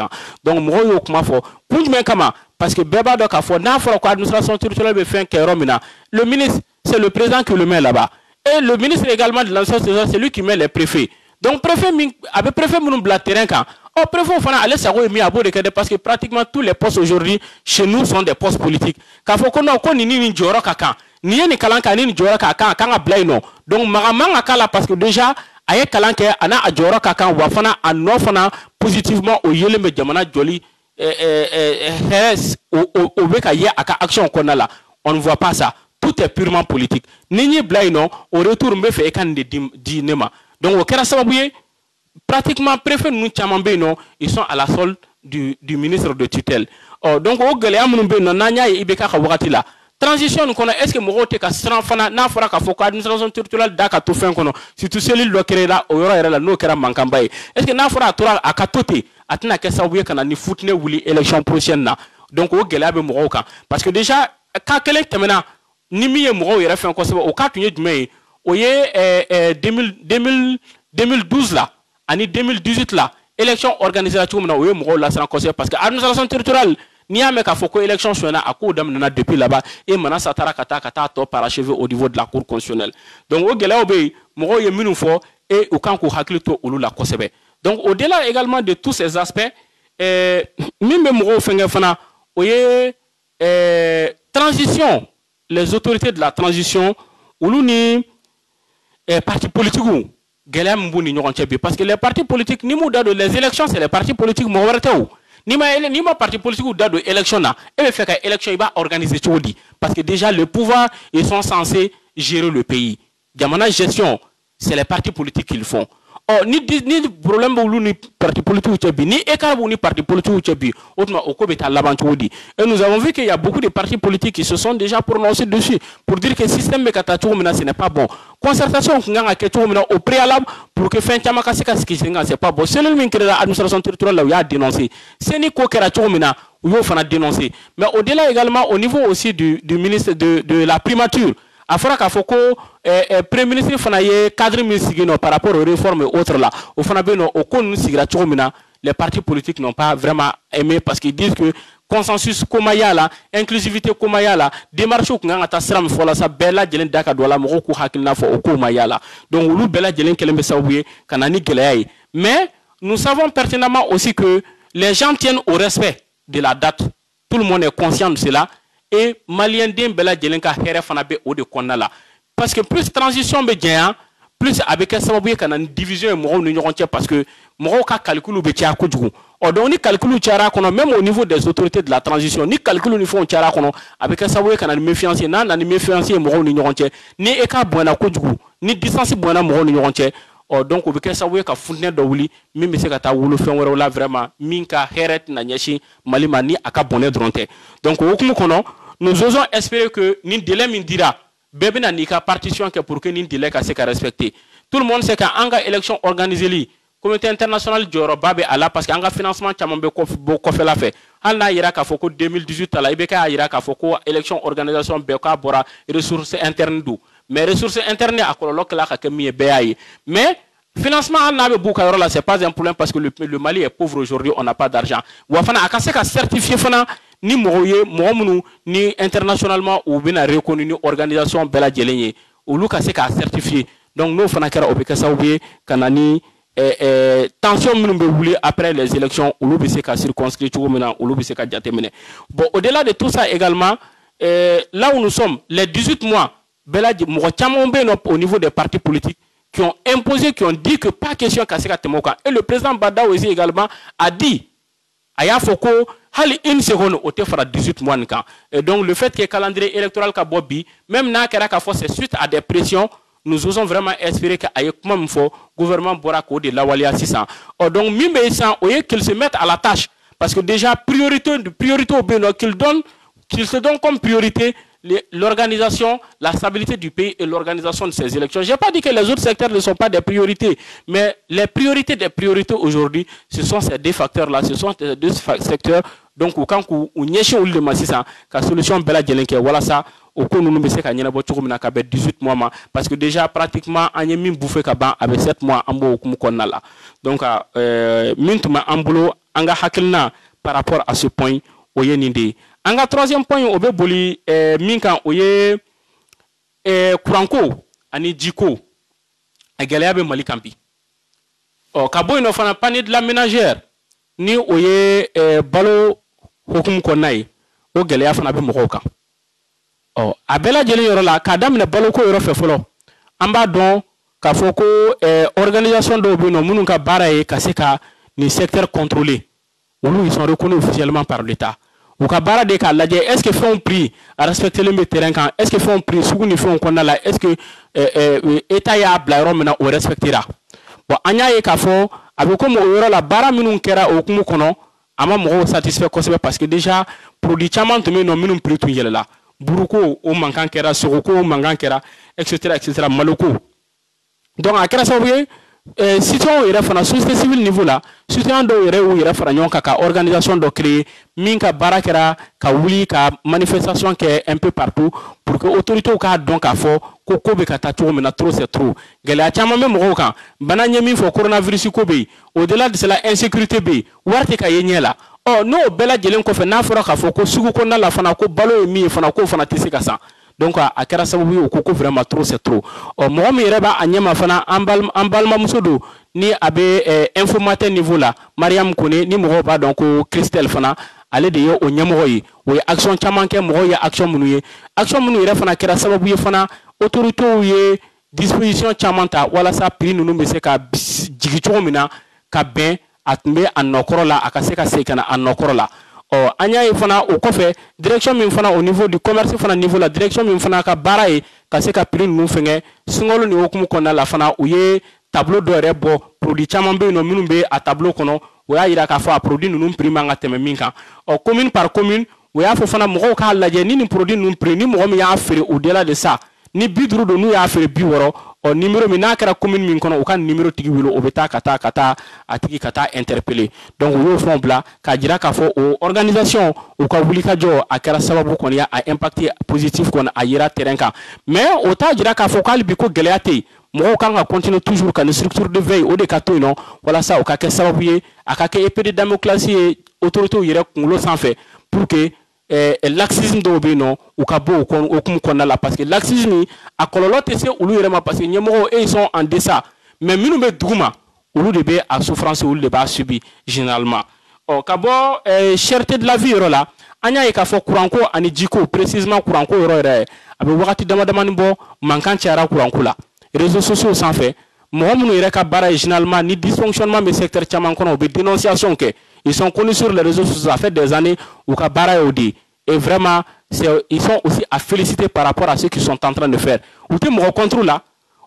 donc mo yo kuma fo kunjme kama parce que beba do ka fo na fo ko administration territoriale be fin ke romina le ministre c'est le président qui le met là-bas et le ministre également de l'administration c'est lui qui met les préfets donc préfet avec préfet moun bla terrain kan oh préfet fana aller ça mis à bout de parce que pratiquement tous les postes aujourd'hui chez nous sont des postes politiques ka fo ko no ko ni joro kaka ni ni kalanka ni joro kaka kan blay no donc magamanga kala parce que déjà aye kalanke ana a joro kaka wa fana anno fana positivement au yele me jamana joli au beka ye aka action konala on ne voit pas ça tout est purement politique ni blay no au retour me fait kan de nema donc au kera sababu pratiquement préfet nous chamambe non ils sont à la solde du ministre de tutelle donc au gele amunumbe non nanya ibeka ka wakati la transition nous connaît est-ce que mo te ka sran fana na fora ka foko administration territoriale da ka to fin kono surtout cellule do créer là o yoro la no kera mankamba est-ce que na fora tora akatote atina ke sabuye kana ni foutne wuli élection prochaine na donc au gele abe mo ka parce que déjà ka kele temena ni mi mo yere fin ko sebe o ka tunye djumé o ye 2012 là année 2018 là élection organisée là tout maintenant oui mo la sans conseil parce que administration territoriale ni a meka foko élection sona à coup dam na depuis là-bas et maintenant ça tara kata to parachevé au niveau de la cour constitutionnelle donc au gela obé mo ye minu fo et au kan ko haklito ulu la kosebe donc au-delà également de tous ces aspects même mo fenga fana o ye transition les autorités de la transition ulu ni parti politique parce que les partis politiques ni les élections c'est les partis politiques ni ma parti politique ou dado élection na et fait que élection il va organiser tout dit parce que déjà le pouvoir ils sont censés gérer le pays jamana gestion c'est les partis politiques qui le font ni problème ou ni parti politique ou tchabi ni écart ou ni parti politique ou tchabi autrement au kobeta l'aventure dit et nous avons vu qu'il y a beaucoup de partis politiques qui se sont déjà prononcés dessus pour dire que le système mekatatou maintenant ce n'est pas bon concertation nganga ketou maintenant au préalable pour que fin chamaka seka skisinga c'est pas bon c'est le ministre de l'administration territoriale là où il a dénoncé c'est ni ko keratou maintenant où il faut dénoncer mais au-delà également au niveau aussi du ministre de la primature a fɔra k'a fɔ ko premier ministre fana ye cadre min sigi nɔ par rapport aux réformes et autres là o fana bɛ yen nɔ o ko ninnu sigira cogo min na les partis politiques n'ont pas vraiment aimé parce qu'ils disent que consensus koma y'a la inclusivité koma y'a la démarche kun kan ka taa sira min fɔ la sa bɛɛ lajɛlen da ka don a la mɔgɔw k'u hakilina fɔ o ko ma y'a la donc olu bɛɛ lajɛlen kɛlen bɛ sababu ye ka na ni gɛlɛya ye mais nous savons pertinemment aussi que les gens tiennent au respect de la date tout le monde est conscient de cela et malien den bɛɛ lajɛlen ka hɛrɛ fana bɛ o de kɔnɔna la parce que plus transition bɛ janya plus a bɛ kɛ sababu ye ka na ni division ye mɔgɔw ni ɲɔgɔn cɛ parce que mɔgɔw ka calcul bɛ caya kojugu donc ni calcul cayara kɔnɔ même au niveau des autorités de la transition ni calcul ni fɛnw cayara kɔnɔ a bɛ kɛ sababu ye ka na ni méfiance ye n'a nana ni méfiance ye mɔgɔw ni ɲɔgɔn cɛ ni écart bonyana kojugu ni distance bonyana mɔgɔw ni ɲɔgɔn cɛ donc o bɛ kɛ sababu ye ka futinɛ dɔ wuli min bɛ se ka taa wolo fɛn wɛrɛw la vraiment min ka hɛrɛ tɛna ɲɛsin Mali ma ni a ka bonɛ dɔrɔn tɛ donc o hukumu kɔnɔ nous osons espérer que nin délai min dira bɛɛ bɛna n'i ka partition kɛ pour que nin délai ka se ka respecter tout le monde sait qu'an ka élection organisée li communauté internationale jɔyɔrɔba bɛ a la parce que an ka financement caman bɛ bɔ kɔfɛla fɛ hali n'a yira k'a fɔ ko 2018 ta la i bɛ k'a yira k'a fɔ ko élection organisation bɛɛ k'a bɔra ressources internes don mais ressources internes a kɔlɔlɔ kɛla ka kɛ min ye bɛɛ y'a ye mais financement hali n'a bɛ b'u ka yɔrɔ la c'est pas un problème parce que le Mali est pauvre aujourd'hui on n'a pas d'argent wa fana a ka se ka certifier fana ni mɔgɔw ye mɔgɔ minnu ni internationalement u bɛna reconnu ni organisation bɛɛ lajɛlen ye olu ka se k'a certifier donc n'o fana kɛra o bɛ kɛ sababu ye ka na ni tension minnu bɛ wuli après les élections olu bɛ se ka circonscrire cogo min na olu bɛ se ka jateminɛ bon au-delà de tout ça également là où nous sommes les 18 mois bɛɛ lajɛlen mɔgɔ caman bɛ yen nɔ au niveau des partis politiques qui ont imposé qui ont dit que pas question ka se ka tɛmɛ o kan et le président Bada aussi également a dit a y'a fɔ ko hali une seconde o tɛ fara 18 mois nin kan et donc le fait que calendrier électoral ka bɔ bi même n'a kɛra k'a fɔ c'est suite à des pressions nous osons vraiment espérer que a ye kuma min fɔ gouvernement bɔra k'o de lawaleya sisan donc min bɛ yen sisan o ye qu'ils se mettent à la tâche parce que déjà priorité o bɛ yen nɔ qu'ils se donnent comme priorité l'organisation, la stabilité du pays et l'organisation de ces élections. Je n'ai pas dit que les autres secteurs ne sont pas des priorités, mais les priorités des priorités aujourd'hui, ce sont ces deux facteurs-là, ce sont ces deux secteurs. Donc, quand on y est chez nous, la solution bella djelenke, voilà ça, au coup, nous nous mettons à 18 mois, parce que déjà, pratiquement, on y a mis bouffé avec 7 mois en bout au là. Donc, maintenant, en boulot, on a hakilna par rapport à ce point, au yéninde. En troisième point, on veut boli minkan oye kuranko ani jiko a gɛlɛya bɛ Mali kan bi. Ka bɔ yen nɔ fana panier de la ménagère ni oye balo hukumu kɔnɔna ye o gɛlɛya fana bɛ mɔgɔw kan. A bɛɛ lajɛlen yɔrɔ la k'a daminɛ baloko yɔrɔ fɛ fɔlɔ an b'a dɔn k'a fɔ ko organisation dɔw bɛ yen nɔ minnu ka baara ye ka se ka nin secteur contrôler olu ils sont reconnus officiellement par l'État. Ou ka baara de k'a lajɛ est-ce que fɛnw prix a respecté le terrain kan est-ce que fɛnw prix sugu ni fɛnw kɔnɔna la est-ce que État y'a bila yɔrɔ min na o respectera bon an y'a ye k'a fɔ a bɛ komi o yɔrɔ la baara minnu kɛra o hukumu kɔnɔ a ma mɔgɔw satisfait kosɛbɛ parce que déjà produit caman tun bɛ yen nɔ minnu prix tun yɛlɛla buruko o mankan kɛra sogoko o mankan kɛra etc maloko donc a kɛra sababu ye citoyen yɛrɛ fana société civile niveau la citoyen dɔw yɛrɛ y'u yɛrɛ fara ɲɔgɔn kan ka organisation dɔ créer min ka baara kɛra ka wuli ka manifestation kɛ un peu partout pour que autorités k'a dɔn k'a fɔ ko ko bɛ ka taa cogo min na trop c'est trop gɛlɛya caman bɛ mɔgɔw kan bana ɲɛ min fɔ coronavirus ko bɛ yen au-delà de cela insécurité bɛ yen wari tɛ ka ye ɲɛ la n'o bɛɛ lajɛlen kɔfɛ n'a fɔra k'a fɔ ko sugu kɔnɔna la fana ko balo ye min ye fana k'o fana tɛ se ka san donc a kɛra sababu ye o ko vraiment trop c'est trop mɔgɔ min yɛrɛ b'a ɲɛma fana an balimamuso don ni a bɛ informateur niveau la Mariam Kone ni mɔgɔw b'a dɔn ko Christelle fana ale de ye o ɲɛmɔgɔ ye o ye action caman kɛ mɔgɔw ye action minnu ye action minnu yɛrɛ fana kɛra sababu ye fana autorités ye disposition caman ta walasa prix ninnu bɛ se ka jigin cogo min na ka bɛn a tun bɛ a nɔkɔrɔ la a ka se ka segin ka na a nɔkɔrɔ la an y'a ye fana o kɔfɛ direction min fana au niveau du commerce fana niveau la direction min fana ka baara ye ka se ka prix ninnu fɛngɛ sunkalo ni hukumu kɔnɔna la fana u ye tableau dɔ yɛrɛ bɔ produit caman bɛ yen nɔ minnu bɛ a tableau kɔnɔ o y'a yira k'a fɔ a produit ninnu prix man ka tɛmɛ min kan commune par commune o y'a fɔ fana mɔgɔw k'a lajɛ ni nin produit ninnu prix ni mɔgɔ min y'a feere au delà de ça ni bidru do nu y'a feere 60 o numéro min n'a kɛra commune min kɔnɔ u ka numéro tigi wele o bɛ taa ka taa a tigi ka taa interpeller donc u y'o fɛnw bila k'a jira k'a fɔ o organisation u ka wulikajɔ a kɛra sababu kɔni a impacté positif kɔni a yera terrain kan mais o t'a jira k'a fɔ k'ale bi ko gɛlɛya tɛ yen mɔgɔw kan ka continuer toujours ka ni structure de veille o de ka to yen nɔ walasa o ka kɛ sababu ye a ka kɛ épée de Damoclès ye autorités yɛrɛ kunkolo sanfɛ pour que laxisme dɔw bɛ yen nɔ u ka bɔ o hukumu kɔnɔna la parce que laxisme a kɔlɔlɔ tɛ se olu yɛrɛ ma parce que ɲɛmɔgɔw ils sont en deçà mais minnu bɛ duguma olu de bɛ a souffrance olu de b'a subi généralement ka bɔ cherté de la vie yɔrɔ la an y'a ye k'a fɔ kuranko ani jiko précisément kuranko yɔrɔ yɛrɛ a bɛ wagati damadamani bɔ mankan cayara kuranko la réseaux sociaux sanfɛ mɔgɔ minnu yɛrɛ ka baara ye généralement ni dysfonctionnement bɛ secteur caman kɔnɔ u bɛ dénonciation kɛ ils sont connus sur les réseaux sociaux ça fait des années u ka baara ye o de ye et vraiment ils sont aussi à féliciter par rapport à ce qu'ils sont en train de faire u tɛ mɔgɔ contre la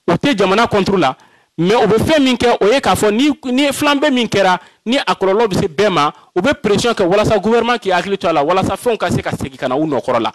u tɛ jamana contre la mais u bɛ fɛn min kɛ o ye k'a fɔ ni flambe min kɛra ni a kɔlɔlɔ bɛ se bɛɛ ma u bɛ pression kɛ walasa gouvernement k'i hakili to a la walasa fɛnw ka se ka segin ka na u nɔkɔrɔ la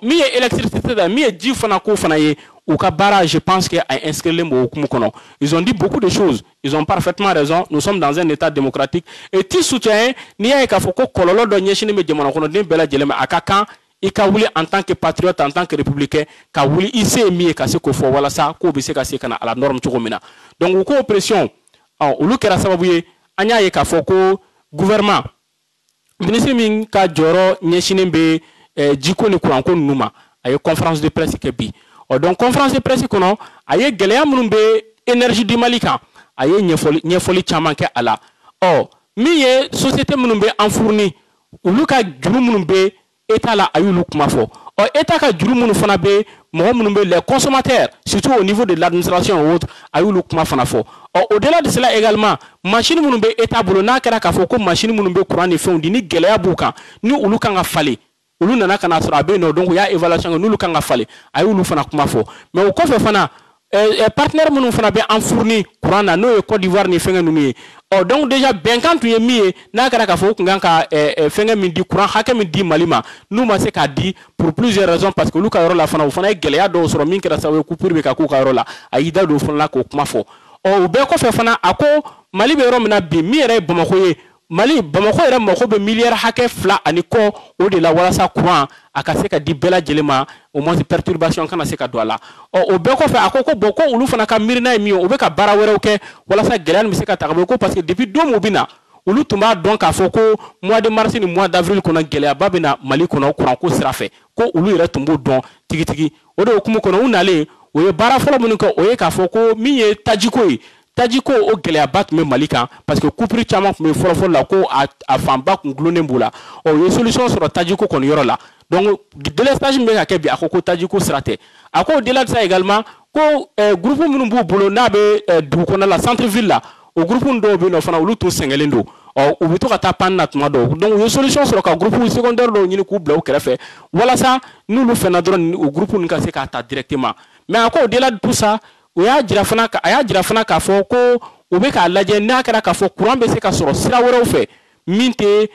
min ye électricité da min ye ji fana ko fana ye u ka baara je pense que a inscrire b'o hukumu kɔnɔ ils ont dit beaucoup de choses ils ont parfaitement raison nous sommes dans un état démocratique et ti soutien n'i y'a ye k'a fɔ ko kɔlɔlɔ dɔ ɲɛsinnen bɛ jamana kɔnɔden bɛɛ lajɛlen ma a ka kan i ka wuli en tant que patriote en tant que républicain ka wuli i se ye min ye ka se k'o fɔ walasa k'o bɛ se ka se ka na à la norme cogo min na donc u k'o pression olu kɛra sababu ye an y'a ye k'a fɔ ko gouvernement ministre min ka jɔyɔrɔ ɲɛsinnen bɛ jiko ni kuranko ninnu ma a ye conférence de presse kɛ bi donc conférence de presse kɔnɔ a ye gɛlɛya minnu bɛ énergie du Mali kan a ye ɲɛfɔli caman kɛ a la min ye société minnu bɛ en fourni olu ka juru minnu bɛ état la a y'olu kuma fɔ état ka juru minnu fana bɛ mɔgɔ minnu bɛ les consommateurs surtout au niveau de l'administration et autres a y'olu kuma fana fɔ au-delà de cela également machine minnu bɛ état bolo n'a kɛra k'a fɔ ko machine minnu bɛ courant ni fɛnw di ni gɛlɛya b'u kan ni olu kan ka falen olu nana kana sɔrɔ a bɛ yen nɔ donc u y'a évaluation kɛ n'olu kan ka falen a y'olu fana kuma fɔ mais o kɔfɛ fana partenaire minnu fana bɛ en fourni courant na n'o ye Côte d'Ivoire ni fɛngɛ ninnu ye donc déjà bɛnkan tun ye min ye n'a kɛra k'a fɔ u kun kan ka fɛngɛ min di courant hakɛ min di Mali ma n'u ma se k'a di pour plusieurs raisons parce que olu ka yɔrɔ la fana o fana ye gɛlɛya dɔw sɔrɔ min kɛra sababu ye coupure bɛ ka k'u ka yɔrɔ la a y'i da don o fana la k'o kuma fɔ o bɛɛ kɔfɛ fana a ko Mali bɛ yɔrɔ min na bi min yɛrɛ ye Bamako ye Bamako yɛrɛ mako bɛ miliyari hakɛ 2 ani kɔ o de la walasa courant a ka se ka di bɛɛ lajɛlen ma au moins perturbation kana se ka don a la o bɛɛ kɔfɛ a ko bon ko olu fana ka miirina ye min ye o bɛ ka baara wɛrɛw kɛ walasa gɛlɛya nin bɛ se ka ta ka bɔ ko parce que depuis don min u bɛ na olu tun b'a dɔn k'a fɔ ko mois de mars ni mois d'avril kɔnɔ gɛlɛyaba bɛ na Mali kɔnɔ courant ko sira fɛ ko olu yɛrɛ tun b'o dɔn tigitigi o de hukumu kɔnɔ u nalen o ye baara fɔlɔ minnu kɛ o ye k'a fɔ ko min ye tajiko ye tajiko o gɛlɛyaba tun bɛ Mali kan parce que coupure caman tun bɛ fɔlɔ-fɔlɔ la ko a fanba tun gulonnen b'u la o ye solution sɔrɔ tajiko kɔni yɔrɔ la donc délestage min bɛ ka kɛ bi a ko tajiko sira tɛ a ko au-delà de ça également ko groupe minnu b'u bolo n'a bɛ dugu kɔnɔna la centre ville la o groupe dɔw bɛ yen nɔ fana olu tun sɛgɛnnen don u bɛ to ka taa panne na tuma dɔw donc u ye solution sɔrɔ ka groupe secondaire dɔw ɲini k'u bila u kɛrɛfɛ walasa n'olu fɛnna dɔrɔn o groupe ninnu ka se k'a ta directement mais a ko au-delà de tout ça a y'a jira fana k'a fɔ ko u bɛ k'a lajɛ n'a kɛra k'a fɔ courant bɛ se ka sɔrɔ sira wɛrɛw fɛ min tɛ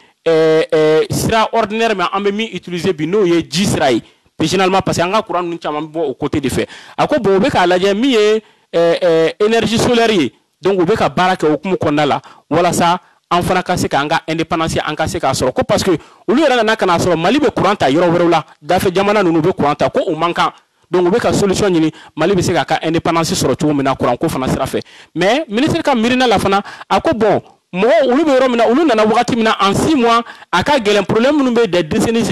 sira ordinaire mais an bɛ min utiliser bi n'o ye ji sira ye généralement parce que an ka courant ninnu caman bɛ bɔ o côté de fɛ a ko bon u bɛ k'a lajɛ min ye énergie solaire ye donc u bɛ ka baara kɛ hukumu kɔnɔna la walasa an fana ka se k'an ka indépendance an ka se k'a sɔrɔ ko parce que olu yɛrɛ nana ka na sɔrɔ Mali bɛ courant ta yɔrɔ wɛrɛw la dafɛ jamana ninnu bɛ courant ta ko o man kan donc u bɛ ka solution ɲini Mali bɛ se k'a ka indépendance sɔrɔ cogo min na courant ko fana sira fɛ mais ministre ka miirina la fana a ko bon mɔgɔw olu bɛ yɔrɔ min na olu nana wagati min na en 6 mois a ka gɛlɛn problème minnu bɛ des décennies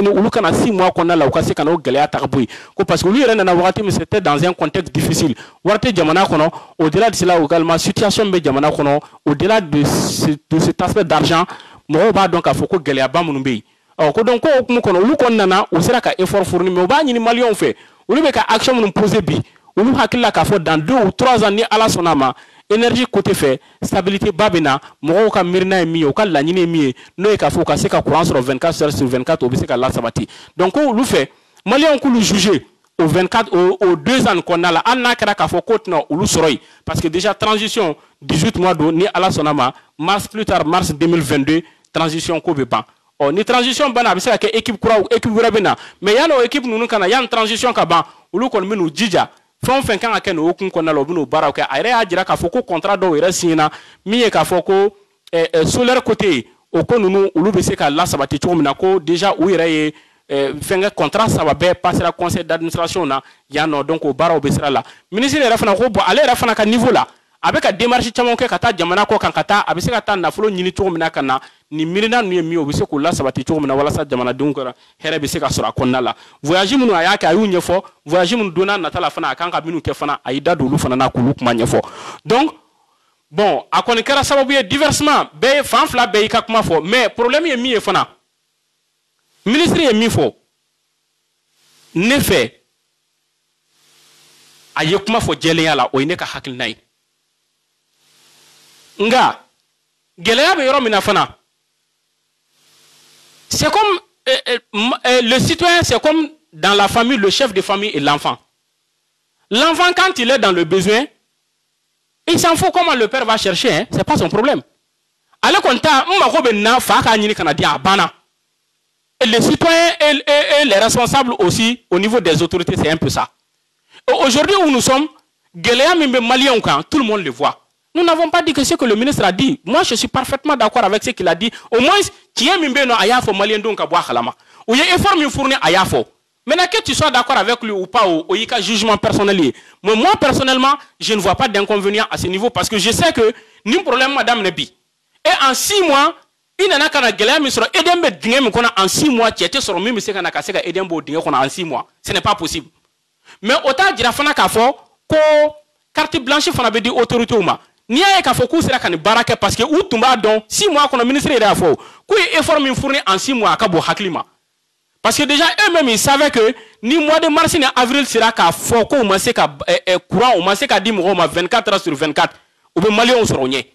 olu kana 6 mois kɔnɔna la u ka se ka n'o gɛlɛya ta ka bɔ yen ko parce que olu yɛrɛ nana wagati min c'était dans un contexte difficile wari tɛ jamana kɔnɔ au-delà de cela également situation bɛ jamana kɔnɔ au-delà de cet aspect d'argent mɔgɔw b'a dɔn k'a fɔ ko gɛlɛyaba minnu bɛ yen ko donc ko hukumu kɔnɔ olu kɔni nana u sera ka effort fourni mais u b'a ɲini maliyɛnw fɛ olu bɛ ka action minnu poser bi olu hakili la k'a fɔ dans 2 ou 3 ans ni Ala sɔnna a ma énergie côté fait stabilité ba bɛ na mɔgɔw ka miirina ye min ye u ka laɲini ye min ye n'o ye k'a fɔ u ka se ka courant sɔrɔ 24 heures sur 24 o bɛ se ka lasabati donc ko olu fɛ maliyɛnw k'olu juger au 24 au 2 ans kɔnɔna la hali n'a kɛra k'a fɔ k'o tɛna olu sɔrɔ yen parce que déjà transition 18 mois don ni Ala sɔnna a ma mars plus tard mars 2022 transition ko bɛ ban oh ni transition bana bisa ka équipe kura équipe wura bena mais yano équipe nunu kana yan transition ka ban ulu kon minu jija fon fen kan ka no okun kon na lo binu bara ka ayre ajira ka foko contrat do ira sina miye ka foko sur leur côté o ko nunu ulu be se ka la sabati chomina ko déjà ou ira ye fenga contrat ça va be passer la conseil d'administration na yano donc o bara o be sera la ministre era fana ko bo ale era fana ka niveau la avec a démarche chamon ke kata jamana ko kan kata abise kata na fulo nyini chomina kana ni mirina nu mi o be se ko la sabati chomina wala sa jamana donc here be se ka sura konna la voyage munu ayaka ayu nyefo voyage munu dona na tala fana kan ka binu ke fana ayida dolu fana na kulu kuma nyefo donc bon a koni kera sababu ye diversement be fanfla be ka kuma fo mais problème ye mi e fana ministre ye mi fo ne fait aye kuma fo jeleya la o ine ka hakil nay nga geleya be yoro mina fana c'est comme le citoyen c'est comme dans la famille le chef de famille et l'enfant quand il est dans le besoin il s'en fout comment le père va chercher hein? C'est pas son problème ale konta mmako be na fa ka nyini kana dia bana et les citoyens et les responsables aussi au niveau des autorités c'est un peu ça. Aujourd'hui où nous sommes geleya mimbe malien kan tout le monde le voit. Nous n'avons pas dit que ce que le ministre a dit. Moi je suis parfaitement d'accord avec ce qu'il a dit. Au moins tiens mimbe no ayafo malien donc ka boa khalama. Ou y effort mi fournir ayafo. Maintenant que tu sois d'accord avec lui ou pas au yika jugement personnel. Mais moi personnellement, je ne vois pas d'inconvénient à ce niveau parce que je sais que ni problème madame Nebi. Et en 6 mois, il n'a qu'à gagner mais sur Edembe dingue mais qu'on a en 6 mois, tu étais sur le même c'est qu'on a cassé à Edembe dingue qu'on a en 6 mois. Ce n'est pas possible. Mais autant dire fana kafo ko carte blanche fana be di autorité ou ma. Ni ay kafo ku sera kan baraka parce que ou tumba don 6 mois qu'on a ministre ira fo. Ku effort mi fourni en 6 mois ka bo haklima. Parce que déjà eux-mêmes ils savaient que ni mois de mars ni avril sera ka fo ko ma se ka courant ou ma se ka di mo 24 heures sur 24 ou be malien on soronye.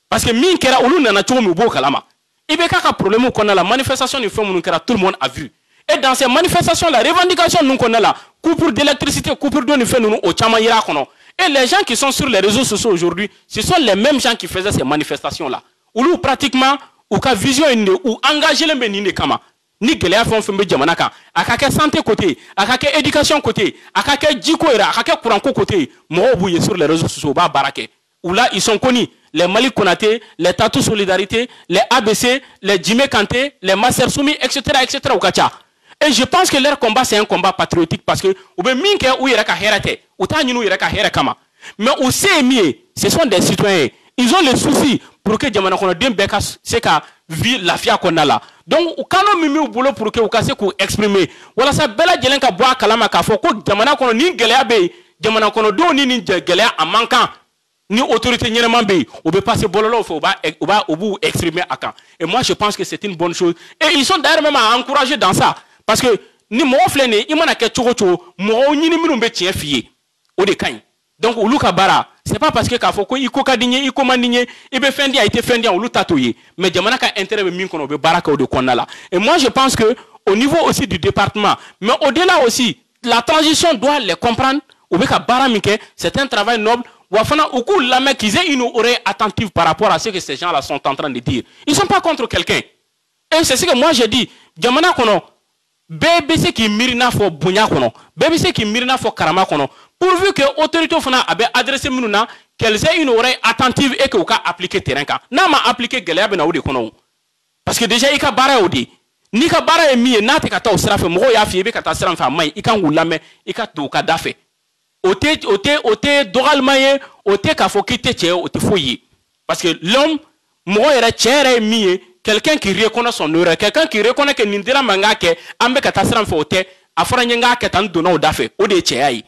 Parce que min kera olu nana chomo mi bo kalama. Ibe ka problème qu'on a la manifestation ni fait mon kera tout le monde a vu. Et dans ces manifestations la revendication nous qu'on a là coupure d'électricité coupure d'eau ni fait nous au chama yira kono. Et les gens qui sont sur les réseaux sociaux aujourd'hui, ce sont les mêmes gens qui faisaient ces manifestations là. Olu pratiquement ou ka vision ou engager les menine kama. Ni geleya fon fembe jamana kan akake santé côté akake éducation côté akake djiko era akake courant côté mo bouye sur les réseaux sociaux ba barake où là ils sont connus les Malik Konaté les Tatou Solidarité les ABC les Djimé Kanté les Masser Soumi etc au kacha. Et je pense que leur combat c'est un combat patriotique parce que ou be minke ou ira ka herate ou ta nyinu ira ka hera kama mais au CMI ce sont des citoyens ils ont le souci pour que jamana kono dembeka c'est ka vie la fia kona là. Donc quand on mimi au boulot pour que vous cassez pour exprimer voilà ça bella jelen ka boa kalama ka fo ko jamana kono ni geleya be jamana kono do ni geleya en manquant ni autorité nyerema be ou be passer bololo fo ba obu exprimer à quand. Et moi je pense que c'est une bonne chose et ils sont d'ailleurs même à encourager dans ça parce que ni mo flene imana ke chogo mo nyini minu be tien fié o de kan. Donc au luka bara c'est pas parce que ka fo ko iko kadinye iko mandinye ibe fendi a été fendi on lutatoye mais jamana ka intérêt be min kono be baraka o de konna là. Et moi je pense que au niveau aussi du département mais au-delà aussi la transition doit les comprendre ou be ka bara minke c'est un travail noble wafana oku la mec qu'ils aient une oreille attentive par rapport à ce que ces gens là sont en train de dire. Ils sont pas contre quelqu'un. Et c'est ce que moi j'ai dit jamana kono BBC qui mirina fo bunya kono BBC qui mirina fo karama kono pourvu que autorité fana abe adressé mununa qu'elles aient une oreille attentive et que ou ka appliquer terrain ka na ma appliquer geleya be na odi kono parce que déjà ika bara odi ni ka bara e mi na te kata osrafe mo ya fi be kata sran fa mai ika ngulame ika to ka dafe ote doral maye ote ka fo kite che ote foyi parce que l'homme mo era chere mi quelqu'un qui reconnaît son erreur, quelqu'un qui reconnaît que Nindira Mangake, Ambe Katasran Fote, Afranyanga Katan Dono Dafe, Ode Cheai,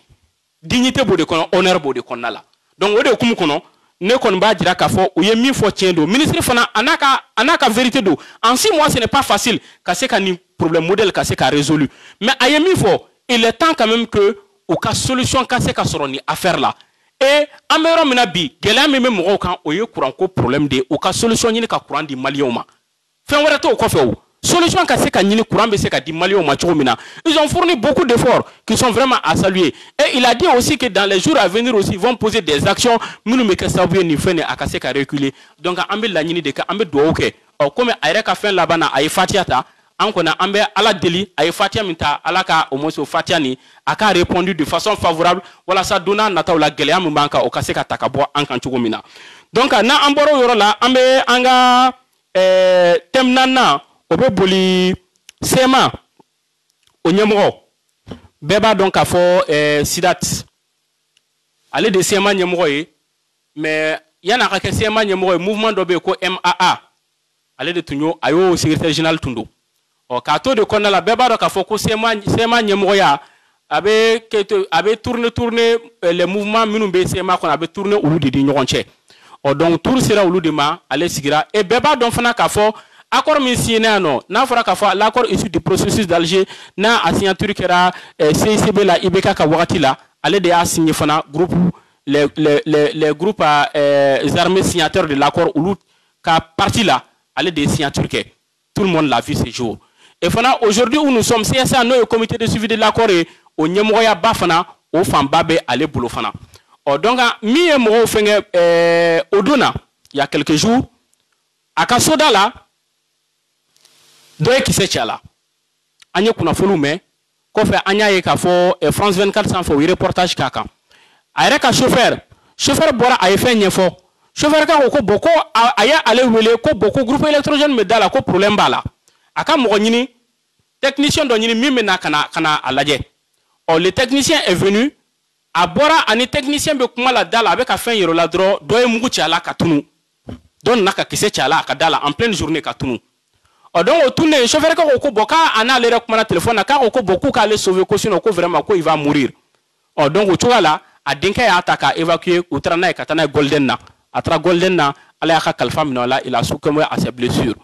dignité Bode Kono, honneur Bode Konala. Donc, Ode Kumukono, ne konba dira kafo, ou ye mi fo tiendo. Ministre Fana, anaka vérité d'eau. En 6 mois, ce n'est pas facile, car c'est qu'un problème modèle, car c'est qu'à résolu. Mais à mi fo, il est temps quand même que, ou ka solution, car c'est qu'à soroni affaire là. Et Amero Minabi, Gela Meme Morokan, ou ye courant problème de, ou ka solution ni ka courant di Malioma. Solution ils ont fourni beaucoup d'efforts qui sont vraiment à saluer. Et il a dit aussi que dans les jours à venir aussi, ils vont poser des actions. Donc, comme a yɛrɛ ka fɛn laban na a ye fatiya ta an kɔni an bɛ ala deli a ye fatiya min ta ala ka au moins o fatiya nin a ka répondu de façon favorable walasa don n'a nataw la gɛlɛya min b'an kan o ka se ka ta ka bɔ an kan cogo min na donc n'an bɔra o yɔrɔ la an bɛ an ka thème naaninan o bɛ boli sema o ɲɛmɔgɔ bɛɛ b'a dɔn k'a fɔ sidat ale de sema ɲɛmɔgɔ ye mais yan'a ka kɛ sema ɲɛmɔgɔ ye mouvement dɔ bɛ yen ko MAA ale de tun y'o a y'o secrétaire général tun don k'a to de kɔnɔna la bɛɛ b'a dɔn k'a fɔ ko sema ɲɛmɔgɔya a bɛ tourner les mouvements minnu bɛ sema kɔnɔ a bɛ tourner olu de ni ɲɔgɔn cɛ donc tour sera olu de ma ale sigira et bɛɛ b'a dɔn fana k'a fɔ accord min signé yan nɔ n'a fɔra k'a fɔ l'accord issu du processus d'Alger n'a a signature kɛra CICB la IBK ka wagati la ale de y'a signé fana groupe les groupes armés signataires de l'accord olu ka parti la ale de signature kɛ tout le monde l'a vu ce jour et fana aujourd'hui où nous sommes CSA n'o ye comité de suivi de l'accord ye o ɲɛmɔgɔya ba fana o fanba bɛ ale bolo fana donc min ye mɔgɔw fɛngɛ o don na il y a quelques jours a ka soda la dɔ ye kisɛ ci a la an ye kunnafoniw mɛn kɔfɛ an y'a ye k'a fɔ France 24 sanfɛ u ye reportage k'a kan a yɛrɛ ka chauffeur bɔra a ye fɛn ɲɛfɔ chauffeur ka ko bon ko a ye ale wele ko bon ko groupe électrogène bɛ da la ko problème b'a la a ka mɔgɔ ɲini technicien dɔ ɲini min bɛ na ka na a lajɛ le technicien est venu a bɔra ani technicien bɛ kuma la da la a bɛ ka fɛn yɛrɛ o la dɔrɔn dɔ ye mugu ci a la ka tunu dɔ nana ka kisɛ ci a la a ka da la en pleine journée ka tunu donc o tunnen chauffeur ka ko bon k'a n'ale yɛrɛ kumana téléphone na k'a ko bon k'u k'ale sauver ko sinon ko vraiment ko il va mourir donc o cogoya la a denkɛ y'a ta k'a évacuer u taara n'a ye ka taa n'a ye Golden na a taara Golden na ala y'a ka kalifa minɛ o la il a succombé à ses blessures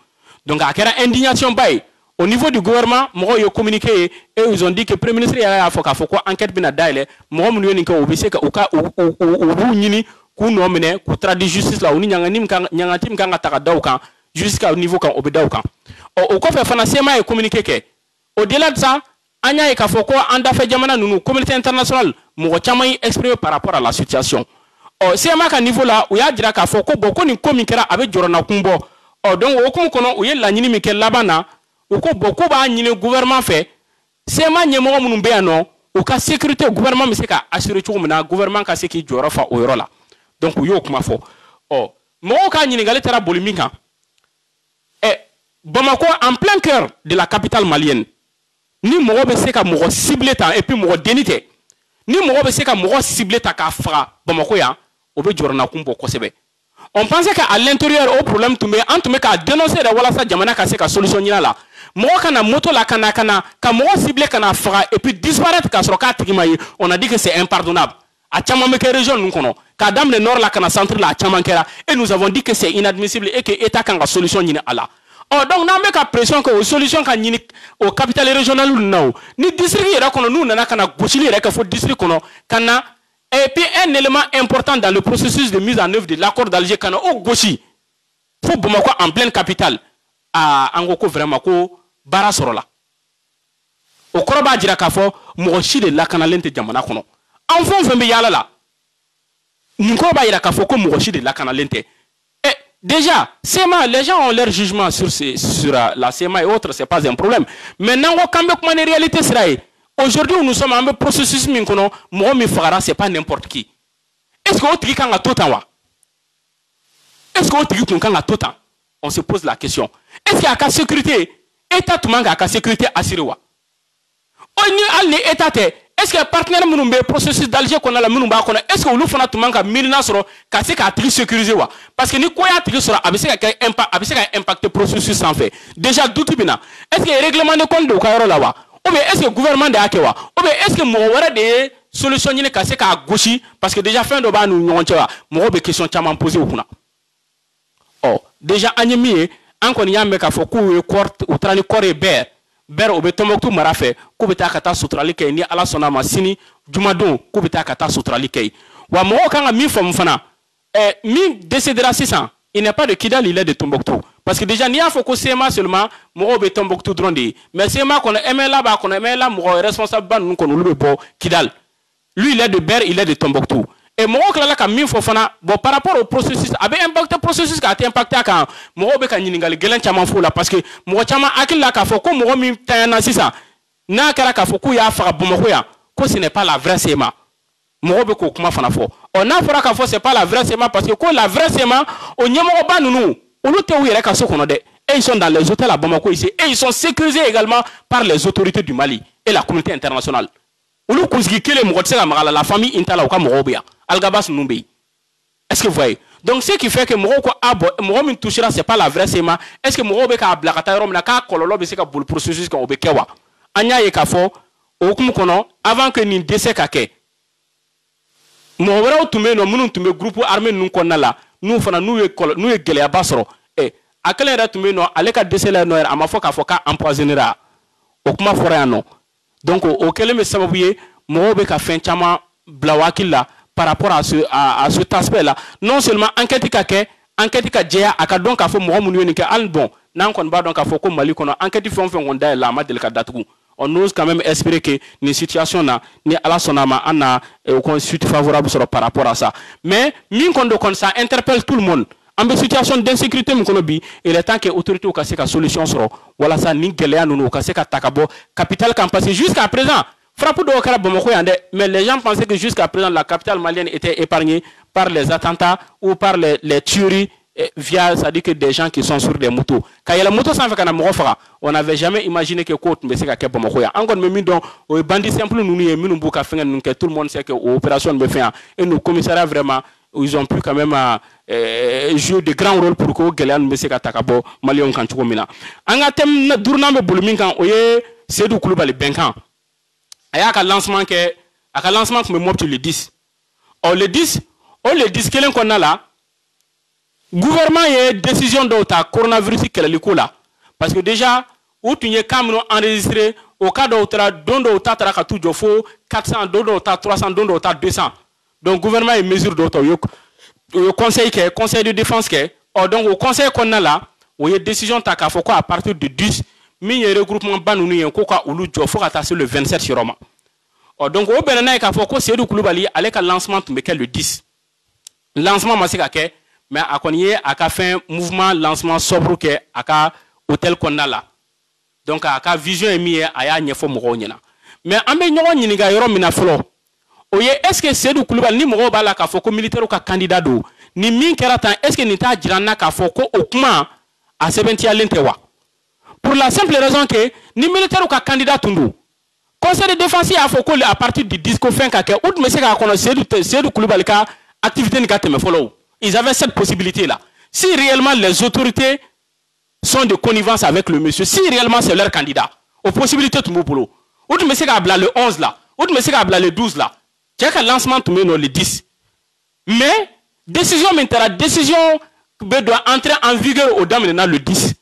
donc a kɛra indignation ba ye au niveau du gouvernement mɔgɔw ye communiqué ye et ils ont dit que premier ministre yɛrɛ y'a fɔ k'a fɔ ko enquête bɛna dayɛlɛ mɔgɔ minnu ye nin kɛ u bɛ se ka u b'u ɲini k'u nɔ minɛ k'u taara di justice la u ni ɲangati min kan ka ta ka da u kan jusqu'à niveau kan o bɛ da u kan o kɔfɛ fana sema ye communiqué kɛ au delà de ça an y'a ye k'a fɔ ko an dafɛ jamana ninnu communauté internationale mɔgɔ caman y'i exprimé par rapport à la situation sema ka niveau la u y'a jira k'a fɔ ko bon ko nin ko min kɛra a bɛ jɔrɔnakun bɔ donc o hukumu kɔnɔ u ye laɲini min kɛ laban na u ko bon k'u b'a ɲini gouvernement fɛ sema ɲɛmɔgɔ minnu bɛ yan nɔ u ka sécurité gouvernement bɛ se ka assurer cogo min na gouvernement ka se k'i jɔyɔrɔ fa o yɔrɔ la donc u y'o kuma fɔ mɔgɔw ka ɲininkali taara boli min kan Bamako en plein cœur de la capitale malienne ni mɔgɔ bɛ se ka mɔgɔ ciblé ta et puis mɔgɔ denni tɛ ni mɔgɔ bɛ se ka mɔgɔ ciblé ta k'a faga Bamako yan o bɛ jɔrɔnakun bɔ kosɛbɛ on pensait qu'à l'intérieur au problème tun bɛ an tun bɛ k'a dénoncer de walasa jamana ka se ka solution ɲini a la mɔgɔ kana moto la ka mɔgɔ ciblé kana faga et puis disparaître k'a sɔrɔ k'a tigi ma ye on a dit que c'est impardonnable a caman bɛ kɛ région ninnu kɔnɔ k'a daminɛ nord la kana centre la a caman kɛra et nous avons dit que c'est inadmissible et que état kan ka solution ɲini a la donc n'an bɛ ka pression kɛ o solution ka ɲini o capitale régionale ninnu na o ni district yɛrɛ kɔnɔ n'u nana ka na gosili yɛrɛ kɛ fo district kɔnɔ ka na et puis un élément important dans le processus de mise en œuvre de l'accord d'Alger ka na o gosi fo Bamako en pleine capitale an ko ko vraiment ko baara sɔrɔla o kɔrɔ b'a jira k'a fɔ mɔgɔ si de lakanalen tɛ jamana kɔnɔ an fɛn o fɛn bɛ yaala la nin kɔrɔ b'a jira k'a fɔ ko mɔgɔ si de lakanalen tɛ déjà CEMA les gens ont leur jugement sur la CEMA et autres c'est pas un problème maintenant ko kan bɛ kuma ni réalité sira ye aujourd'hui nous sommes en processus min kɔnɔ mɔgɔ min fagara c'est pas n'importe qui est-ce que o tigi kan ka to tan wa est-ce que o tigi tun kan ka to tan on se pose la question est-ce que a ka sécurité état tun man k'a ka sécurité assuré wa ni hali ni état tɛ est-ce que partenaire minnu bɛ processus d'Alger kɔnɔna la minnu b'a kɔnɔ est-ce que olu fana tun man ka miirina sɔrɔ ka se k'a tigi sécuriser wa parce que ni ko y'a tigi sɔrɔ a bɛ se ka impacter processus sanfɛ déjà doute bɛ na est-ce que règlement de compte de u ka yɔrɔ la wa ou bien est-ce que gouvernement de y'a kɛ wa ou bien est-ce que mɔgɔ wɛrɛ de ye solution ɲini ka se k'a gosi parce que déjà fɛn dɔ b'a n'u ɲɔgɔn cɛ wa mɔgɔw bɛ question caman poser u kunna déjà an ye min ye an kɔni y'a mɛn k'a fɔ k'u ye u taara ni kɔɔri ye bɛɛ o bɛ Tombouctou mara fɛ k'u bɛ taa ka taa suturali kɛ ni ala sɔnna ma sini jumadon k'u bɛ taa ka taa suturali kɛ wa mɔgɔw kan ka min faamu fana min décédera sisan il n'est pas de Kidal il est de Tombouctou parce que déjà n'i y'a fɔ ko CEMA seulement mɔgɔw bɛ Tombouctou dɔrɔn de ye mais CEMA kɔnɔ MLA b'a kɔnɔ MLA mɔgɔ responsable ba ninnu kɔnɔ olu bɛ bɔ Kidal lui il est de Ber il est de Tombouctou et mɔgɔw kilala ka min fɔ fana bon par rapport au processus a bɛ impacté processus ka tɛ impacté a kan mɔgɔw bɛ ka ɲininkali gɛlɛn caman f'o la parce que mɔgɔ caman hakili la k'a fɔ ko mɔgɔ min tanyana sisan n'a kɛra k'a fɔ k'u y'a faga Bamakɔ yan ko ce n'est pas la vraie CEMA mɔgɔw bɛ k'o kuma fana fɔ n'a fɔra k'a fɔ c'est pas la vraie CEMA parce que ko la vraie CEMA o ɲɛmɔgɔba ninnu olu tɛ u yɛrɛ ka so kɔnɔ dɛ et ils sont dans les hôtels à Bamako ici et ils sont sécurisés également par les autorités du Mali et la communauté internationale olu kunsigi kelen mɔgɔ tɛ se ka maga la famille Intala u ka mɔgɔw bɛ yan Algabas ninnu bɛ yen est-ce que vous voyez donc ce qui fait que mɔgɔw ko ah bon mɔgɔ min touchera c'est pas la vraie CEMA est-ce que mɔgɔw bɛ k'a bila ka taa yɔrɔ min na k'a kɔlɔlɔ bɛ se ka boli processus kan o bɛ kɛ wa an y'a ye k'a fɔ o hukumu kɔnɔ avant que nin décès ka kɛ mɔgɔ wɛrɛw tun bɛ yen nɔ minnu tun bɛ groupe armé ninnu kɔnɔna la n'u fana n'u ye gɛlɛyaba sɔrɔ a kelen yɛrɛ tun bɛ yen nɔ ale ka décès la nɔ yɛrɛ a ma fɔ k'a fɔ k'a empoisonnera o kuma fɔra yan nɔ donc o kelen bɛ sababu ye mɔgɔw bɛ ka fɛn caman bila u hakili la par rapport à cet aspect là non seulement enquête ka kɛ enquête ka jɛya a ka dɔn k'a fɔ mɔgɔ minnu ye nin kɛ hali bon n'an kɔni b'a dɔn k'a fɔ ko Mali kɔnɔ enquête fɛn o fɛn kɔni dayɛlɛ a ma deli ka datugu on ose quand même espérer que une situation na ni ala sɔnna ma an na aucune suite favorable sɔrɔ par rapport à ça mais min kɔni do ça interpelle tout le monde en bɛ situation d'insécurité min kɔnɔ bi il est temps que autorités ka se ka solution sɔrɔ walasa ni gɛlɛya ninnu u ka se ka ta ka bɔ capitale kan parce que jusqu'à présent frappe dɔw kɛra Bamako yan dɛ mais les gens pensaient que jusqu'à présent la capitale malienne était épargnée par les attentats ou par les tueries via, c'est-à-dire que des gens qui sont sur des motos. Quand il y a la moto sans faire on n'avait jamais imaginé que côte mais c'est qu'à Bamako. Encore même donc les bandits simples nous que tout le monde sait que l'opération me fait et nos commissariats vraiment ils ont pu quand même jouer de grands rôles pour que Gélane me se katakabo Malion kan chuko mina. Anga tem durna me bulumin kan oye Seydou Koulibaly benkan. Aya ka lancement que me mobti le 10. Le 10 kelen qu'on a là gouvernement a décision de ta coronavirus qui est là parce que déjà où tu es quand enregistré au cas où tu as donné au tatra ka tout jofo 400 donné au 300 donné au 200 donc gouvernement est mesure d'auto le conseil de défense donc au conseil qu'on a là où il y a décision ta ka foko à partir de 10 mi regroupement banunu en ko ka ulu jofo ka tasser le 27 sur Roma donc au benana ka foko Seydou Koulibaly avec un lancement le 10 lancement masika ke mais à connaît à ka fait mouvement lancement sobre que à ka hôtel qu'on a là donc à ka vision émis à ya nyefo mo nyina mais ambe nyogo nyiniga yoro mina flo oye est-ce que Seydou Koulibaly ni mo ba la ka foko militaire ou ka candidat do ni min keratan est-ce que ni ta jirana ka foko okuma a sebentia lentewa pour la simple raison que ni militaire ou ka candidat tundu conseil de défense a foko à partir du discours fin ka ke out me se ka kono Seydou Koulibaly ka activité ni ka teme follow. Ils avaient cette possibilité-là. Si réellement les autorités sont de connivence avec le monsieur, si réellement c'est leur candidat, aux possibilités de Moupolo, ou de M. Kabla le 11 là, ou de M. Kabla le 12 là, tu as qu'un lancement tout le 10. Mais, décision doit entrer en vigueur au dame le 10.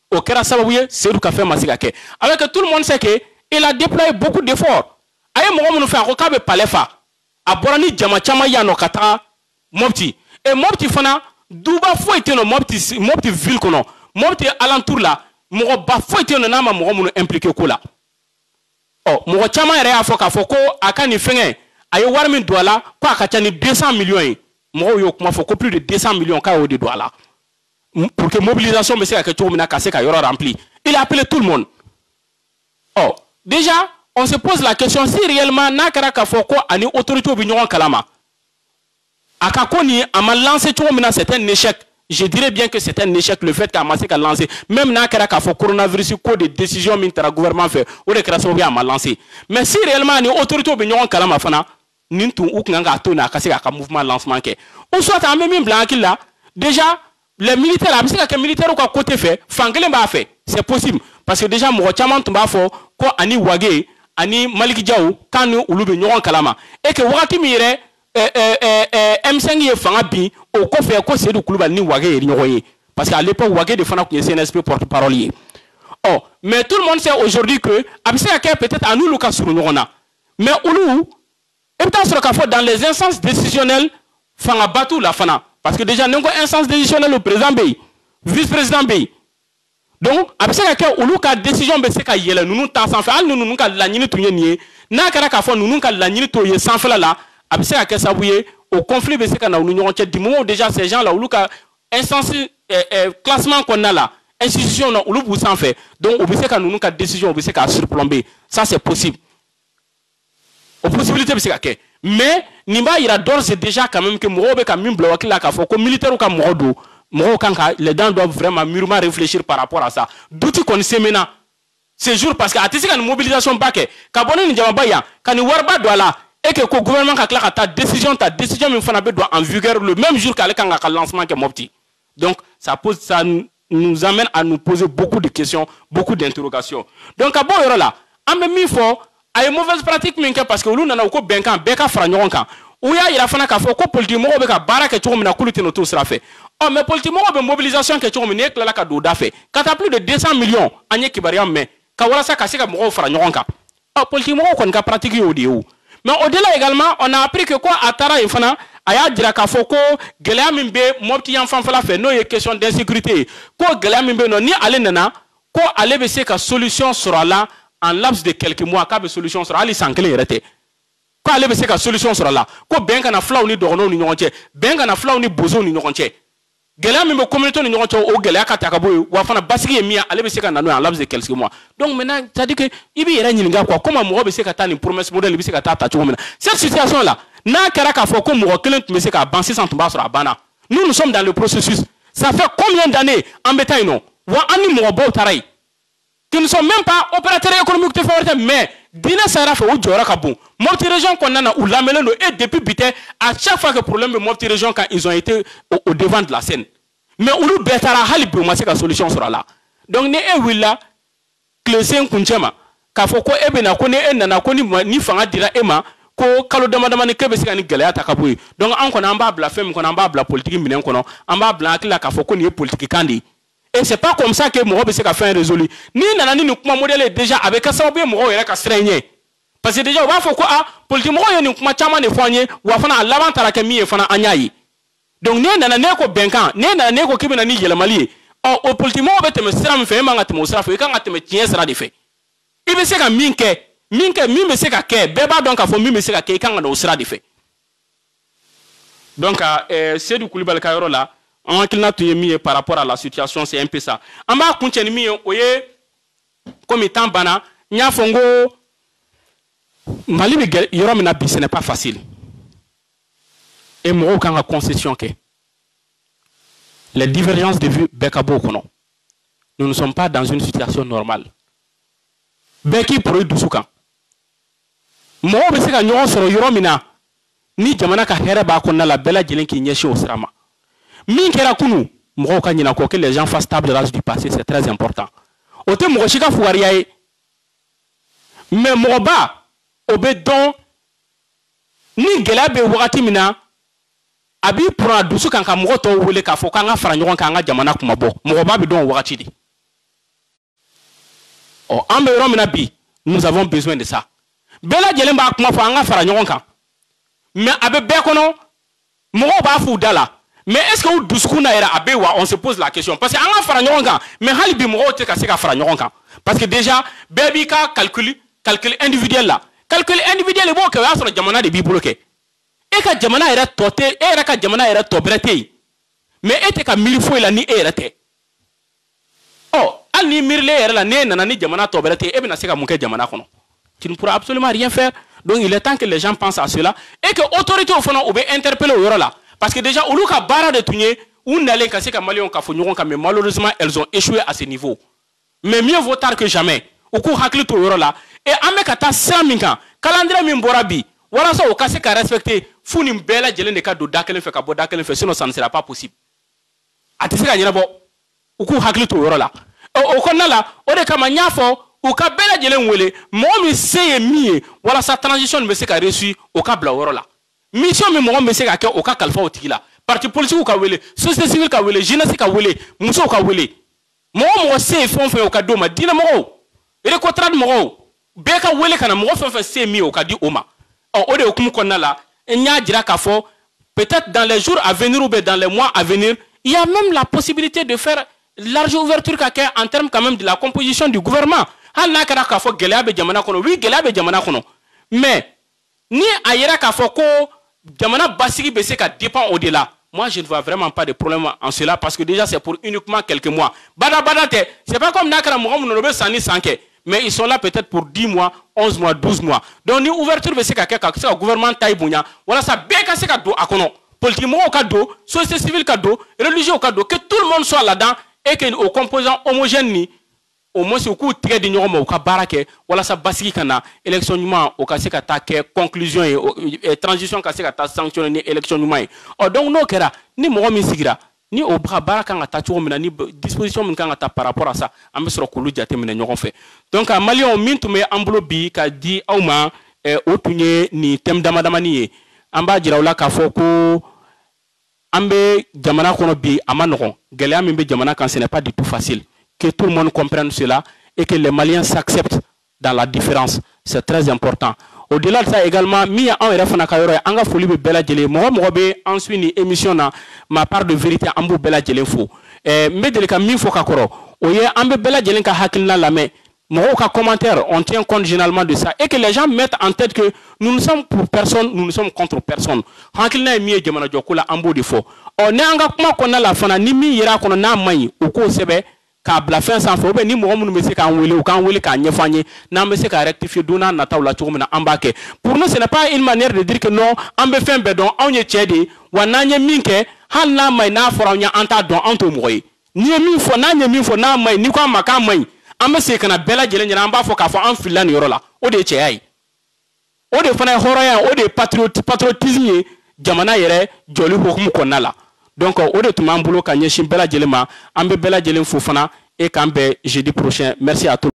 Au Kera Sabouye, c'est le café Masigake. Alors que tout le monde sait qu'il a déployé beaucoup d'efforts. Aïe, mon fait un rocabe palefa. A Borani Djamachama Yanokata, Mopti. Et Mopti fana duba fo ete no Mopti ville kono Mopti alentour là mo ba fo ete no na ma mo mu impliqué ko la mo chama ere afo ka foko aka ni fenge ayi warmi douala ko aka tani 200 millions mo yo kuma foko plus de 200 millions ka o de douala pour que mobilisation me se ka cho mina ka se ka yoro rempli il a appelé tout le monde déjà on se pose la question si réellement na kara ka foko ani autorité obignon kalama Akakoni a lancé tout le monde, c'est un échec. Je dirais bien que c'est un échec le fait qu'à lancé. Même dans le cas coronavirus, quoi des décisions que le gouvernement fait, ou les créations bien lancé. Mais si réellement les autorités ont besoin de la fana, nous ou qu'un tona cassé un mouvement lancement que. Ou soit un même blanc qui là, déjà les militaires, parce que les militaires au côté fait, fangele m'a fait, c'est possible parce que déjà mon chaman tomba fort, quoi ani wagé, ani Malick Diaw, quand nous ou l'ubignon kalama, et que wakati mire M5 ye fanga bi au ko fait ko Seydou Koulibaly ni wagé ri parce qu'à l'époque wagé de fana ko CNSP porte-parole. Mais tout le monde sait aujourd'hui que abisa ka peut-être à nous le cas sur ngona mais oulu et peut-être sur ka dans les instances décisionnelles fanga batu la fana parce que déjà n'engo instance décisionnelle au président Bey vice-président Bey donc abisa ka oulu ka décision be se ka yele nous ta sans fait nous ka la nyini tunye nie na kara ka fo nous ka la nyini to ye sans fait là abisa ka sabouye au conflit de ce qu'on a du moment où déjà ces gens là ou ka instance classement qu'on a là institution ou le sans fait donc on peut nous ka décision on peut qu'à surplomber ça c'est possible aux possibilités c'est que mais nimba ira d'ores c'est déjà quand même que mobe ka min bloquer là ka faut que militaire ou ka modo mo kanka les gens doivent vraiment mûrement réfléchir par rapport à ça d'où qu'on sait maintenant ces jours parce que à tisi une mobilisation baké ka boné ni jama baya ka ni warba do là et que le gouvernement ka kla ta décision min fana be doit en vigueur le même jour qu'ale kanga ka lancement que mopti donc ça nous amène à nous poser beaucoup de questions beaucoup d'interrogations donc à bon yoro là en même faut ay mauvaise pratique minke parce que lu nana ko benkan beka fra ñogon kan ou ya ira fana ka fo ko politique mo be ka baraka to mina kulite no to sera fait oh mais politique mo be mobilisation ke to mina kala ka do da fait kata plus de 200 millions anye kibariam mais ka wala sa ka se ka mo fra ñogon kan oh politique mo ko ka pratique yo de ou mais au-delà également on a appris que quoi atara fana aya dira ka fo ko gelea min be mobti yan fan fala fait no ye question d'insécurité ko gelea min be no ni ale nana ko ale be se ka solution sera là en laps de quelques mois ka be solution sera ali sankele yerete ko ale be se ka solution sera là ko ben kana flaw ni dogono ni ñonche ben kana flaw ni bozo ni ñonche gelea min be communauté ni ñonche o gelea ka takaboy wa fana basiki ye mia ale be se ka nanu en laps de quelques mois donc maintenant ça dit que ibi yera ñilinga quoi comment mo be se ka tani promesse modèle be se ka ta chomena cette situation là na kera ka fo ko mo kelen tu me se ka ban 600 tumba sera bana nous sommes dans le processus ça fait combien d'années en bétail non wa ani mo bo taray qui ne sont même pas opérateurs économiques de faveur, mais Dina Sara fait où Djora Kabou. Mopti région qu'on a ou la Meleno et depuis bité à chaque fois que problème de Mopti région quand ils ont été au devant de la scène. Mais où le Betara Halibou, moi c'est la solution sera là. Donc ne e willa Clésien Kunchema, Kafoko Ebena Kone Nana Koni ni Fanga dira Emma, ko Kalo Damadamani Kebesi ni Galea Takabui. Donc on qu'on amba la femme qu'on amba la politique minen kono, amba blanc la Kafoko ni politique kandi. Et c'est pas comme ça que Mohamed Seka fait un résolu. Ni nanani ni kuma modèle déjà avec ça ou bien Mohamed era ka srenye. Parce que déjà on va faire quoi politique Mohamed ni kuma chama ne foanye wa fana l'avant à la kemi fana anyai. Donc ne nanane ko benkan, ne nanane ko kibina ni yela mali. O politique Mohamed te me sera me fait manga te mo sera fait quand te me tien sera de fait. Ibe seka minke mi me seka ke beba donc a fo mi me seka ke quand on sera de fait. Donc c'est du Koulibaly Kayoro là. En climat par rapport à la situation, c'est un peu ça. En bas, continue, oye, comme étant bana, nya fongo, Mali yoromina bi, ce n'est pas facile. Et moi, quand la concession que les divergences de vue, bekabo kono. Nous ne sommes pas dans une situation normale. Beki produit dusuka. Moi, je sais que nous sommes yoromina, ni jamana ka hereba konna la bella jelen ki nyeshi osrama. Min kera kunu mo ka nyina ko que les gens fassent table rase du passé c'est très important ote mo shika fuwaria e mais mo ba obedon ni gelabe wakati mina abi pour dusu kan ka mo to wele ka fo ka nga fara nyon ka nga jamana kuma bo mo ba bi don wakati di o ambe romina bi nous avons besoin de ça bela jelemba kuma fo nga fara nyon kan mais abe be kono mo ba fu dala. Mais est-ce que vous douskouna era abewa on se pose la question parce que anga fara ñonga mais hali bi mo te ka se ka fara ñonga parce que déjà baby ka calcul individuel là calcul individuel bo ka ya so jamana de bi bloqué e ka jamana era tote e era ka jamana era tobrete mais ete ka milifo la ni era te oh al ni mirle era la ne nana ni jamana tobrete e bina se ka munke jamana kono tu ne pourras absolument rien faire donc il est temps que les gens pensent à cela et que autorité au fond ou be interpeller au yoro là. Parce que déjà, au lieu de barra de Tounier, ou n'allait casser comme Malion Kafouniron, mais malheureusement, elles ont échoué à ce niveau. Mais mieux vaut tard que jamais. Au cours de tout là, et Amekata Saminka, Calandra Mimborabi, voilà ça, au cas qu'à respecter, Founim Bella, Jelen de Kado Dakelen fait Kabo Dakelen fait, sinon ça ne sera pas possible. Atissé à Yenabo, au cours de tout là. Au Konala, au de Kamanyafo, au cas Bella Jelen Wele, moi, mais c'est mieux, voilà sa transition, mais c'est qu'a reçu au cas Blaorola. Mission me mo me se ka ke o ka kalfa otila parti politique ka wele société civile ka wele jeunesse ka wele muso ka wele mo se fon fe o ka do ma dina mo ere contrat mo be ka wele kana mo fe se mi o ka di oma o de okum konna la nya dira ka fo peut-être dans les jours à venir ou dans les mois à venir il y a même la possibilité de faire large ouverture ka ke en termes quand même de la composition du gouvernement hal na ka fo gelea be jamana kono oui gelea be jamana kono mais ni ayera ka fo ko jamana basigi be se ka dépend au-delà. Moi, je ne vois vraiment pas de problème en cela parce que déjà, c'est pour uniquement quelques mois. C'est pas comme Nakara Mohamed Sani Sanke, mais ils sont là peut-être pour 10 mois, 11 mois, 12 mois. Donc, nous ouverture de ce gouvernement Taïbounia, voilà ça, béka se cadeau à kono. Politiquement au cadeau, société civile cadeau, religieux au cadeau, que tout le monde soit là-dedans et que aux composants homogènes, au moins, c'est au coup très d'ignorant au cas barake, voilà ça, basiki kana, élection numa, au cas c'est qu'à conclusion et transition qu'à c'est qu'à sanctionner élection numa. Donc, non, kera, ni moi, sigira, ni au bras baraka à ta ni disposition m'kanga par rapport à ça, en sur le diate m'en fait. Donc, à Mali, on mine tout me amblobi, qu'a dit, auma, au tunye, ni thème d'amadamani, en bas, diraoula, k'a foko, ambe, jamana kono bi, amanoron, gelea mimbe jamana quand ce n'est pas du tout facile. Que tout le monde comprenne cela et que les Maliens s'acceptent dans la différence. C'est très important. Au-delà de ça également, Mia en refana kayoro anga foli be bela jele mo be ensuite ni émission na ma part de vérité ambu bela jele fo. Medele ka mi fo kakoro. Oye ambe bela jele ka hakilna la mais mo ka commentaire on tient compte généralement de ça et que les gens mettent en tête que nous ne sommes pour personne, nous ne sommes contre personne. Hakilna mi e jamana jokula ambu de fo. On ne anga kuma konna la fana ni mi yira kono na mai o ko sebe ka bla fin sans fo be ni mo mun me se ka wele ou kan wele ka nyefanye na me se ka rectifier dona na tawla ci na ambake. Pour nous ce n'est pas une manière de dire que non ambe fin be don onye chedi wananye minke hal na mai na fora nya anta don anto moy ni mi fo na nya mi fo na mai ni kwa maka mai ambe se kana bela jele nya amba fo ka fo an filan yoro la o de che ai o de fana horoya o de patriotisme jamana yere joli hokum ko nala. Donc, au de tout le monde, ambe bela jelen fofana et kambe jeudi prochain. Merci à tous.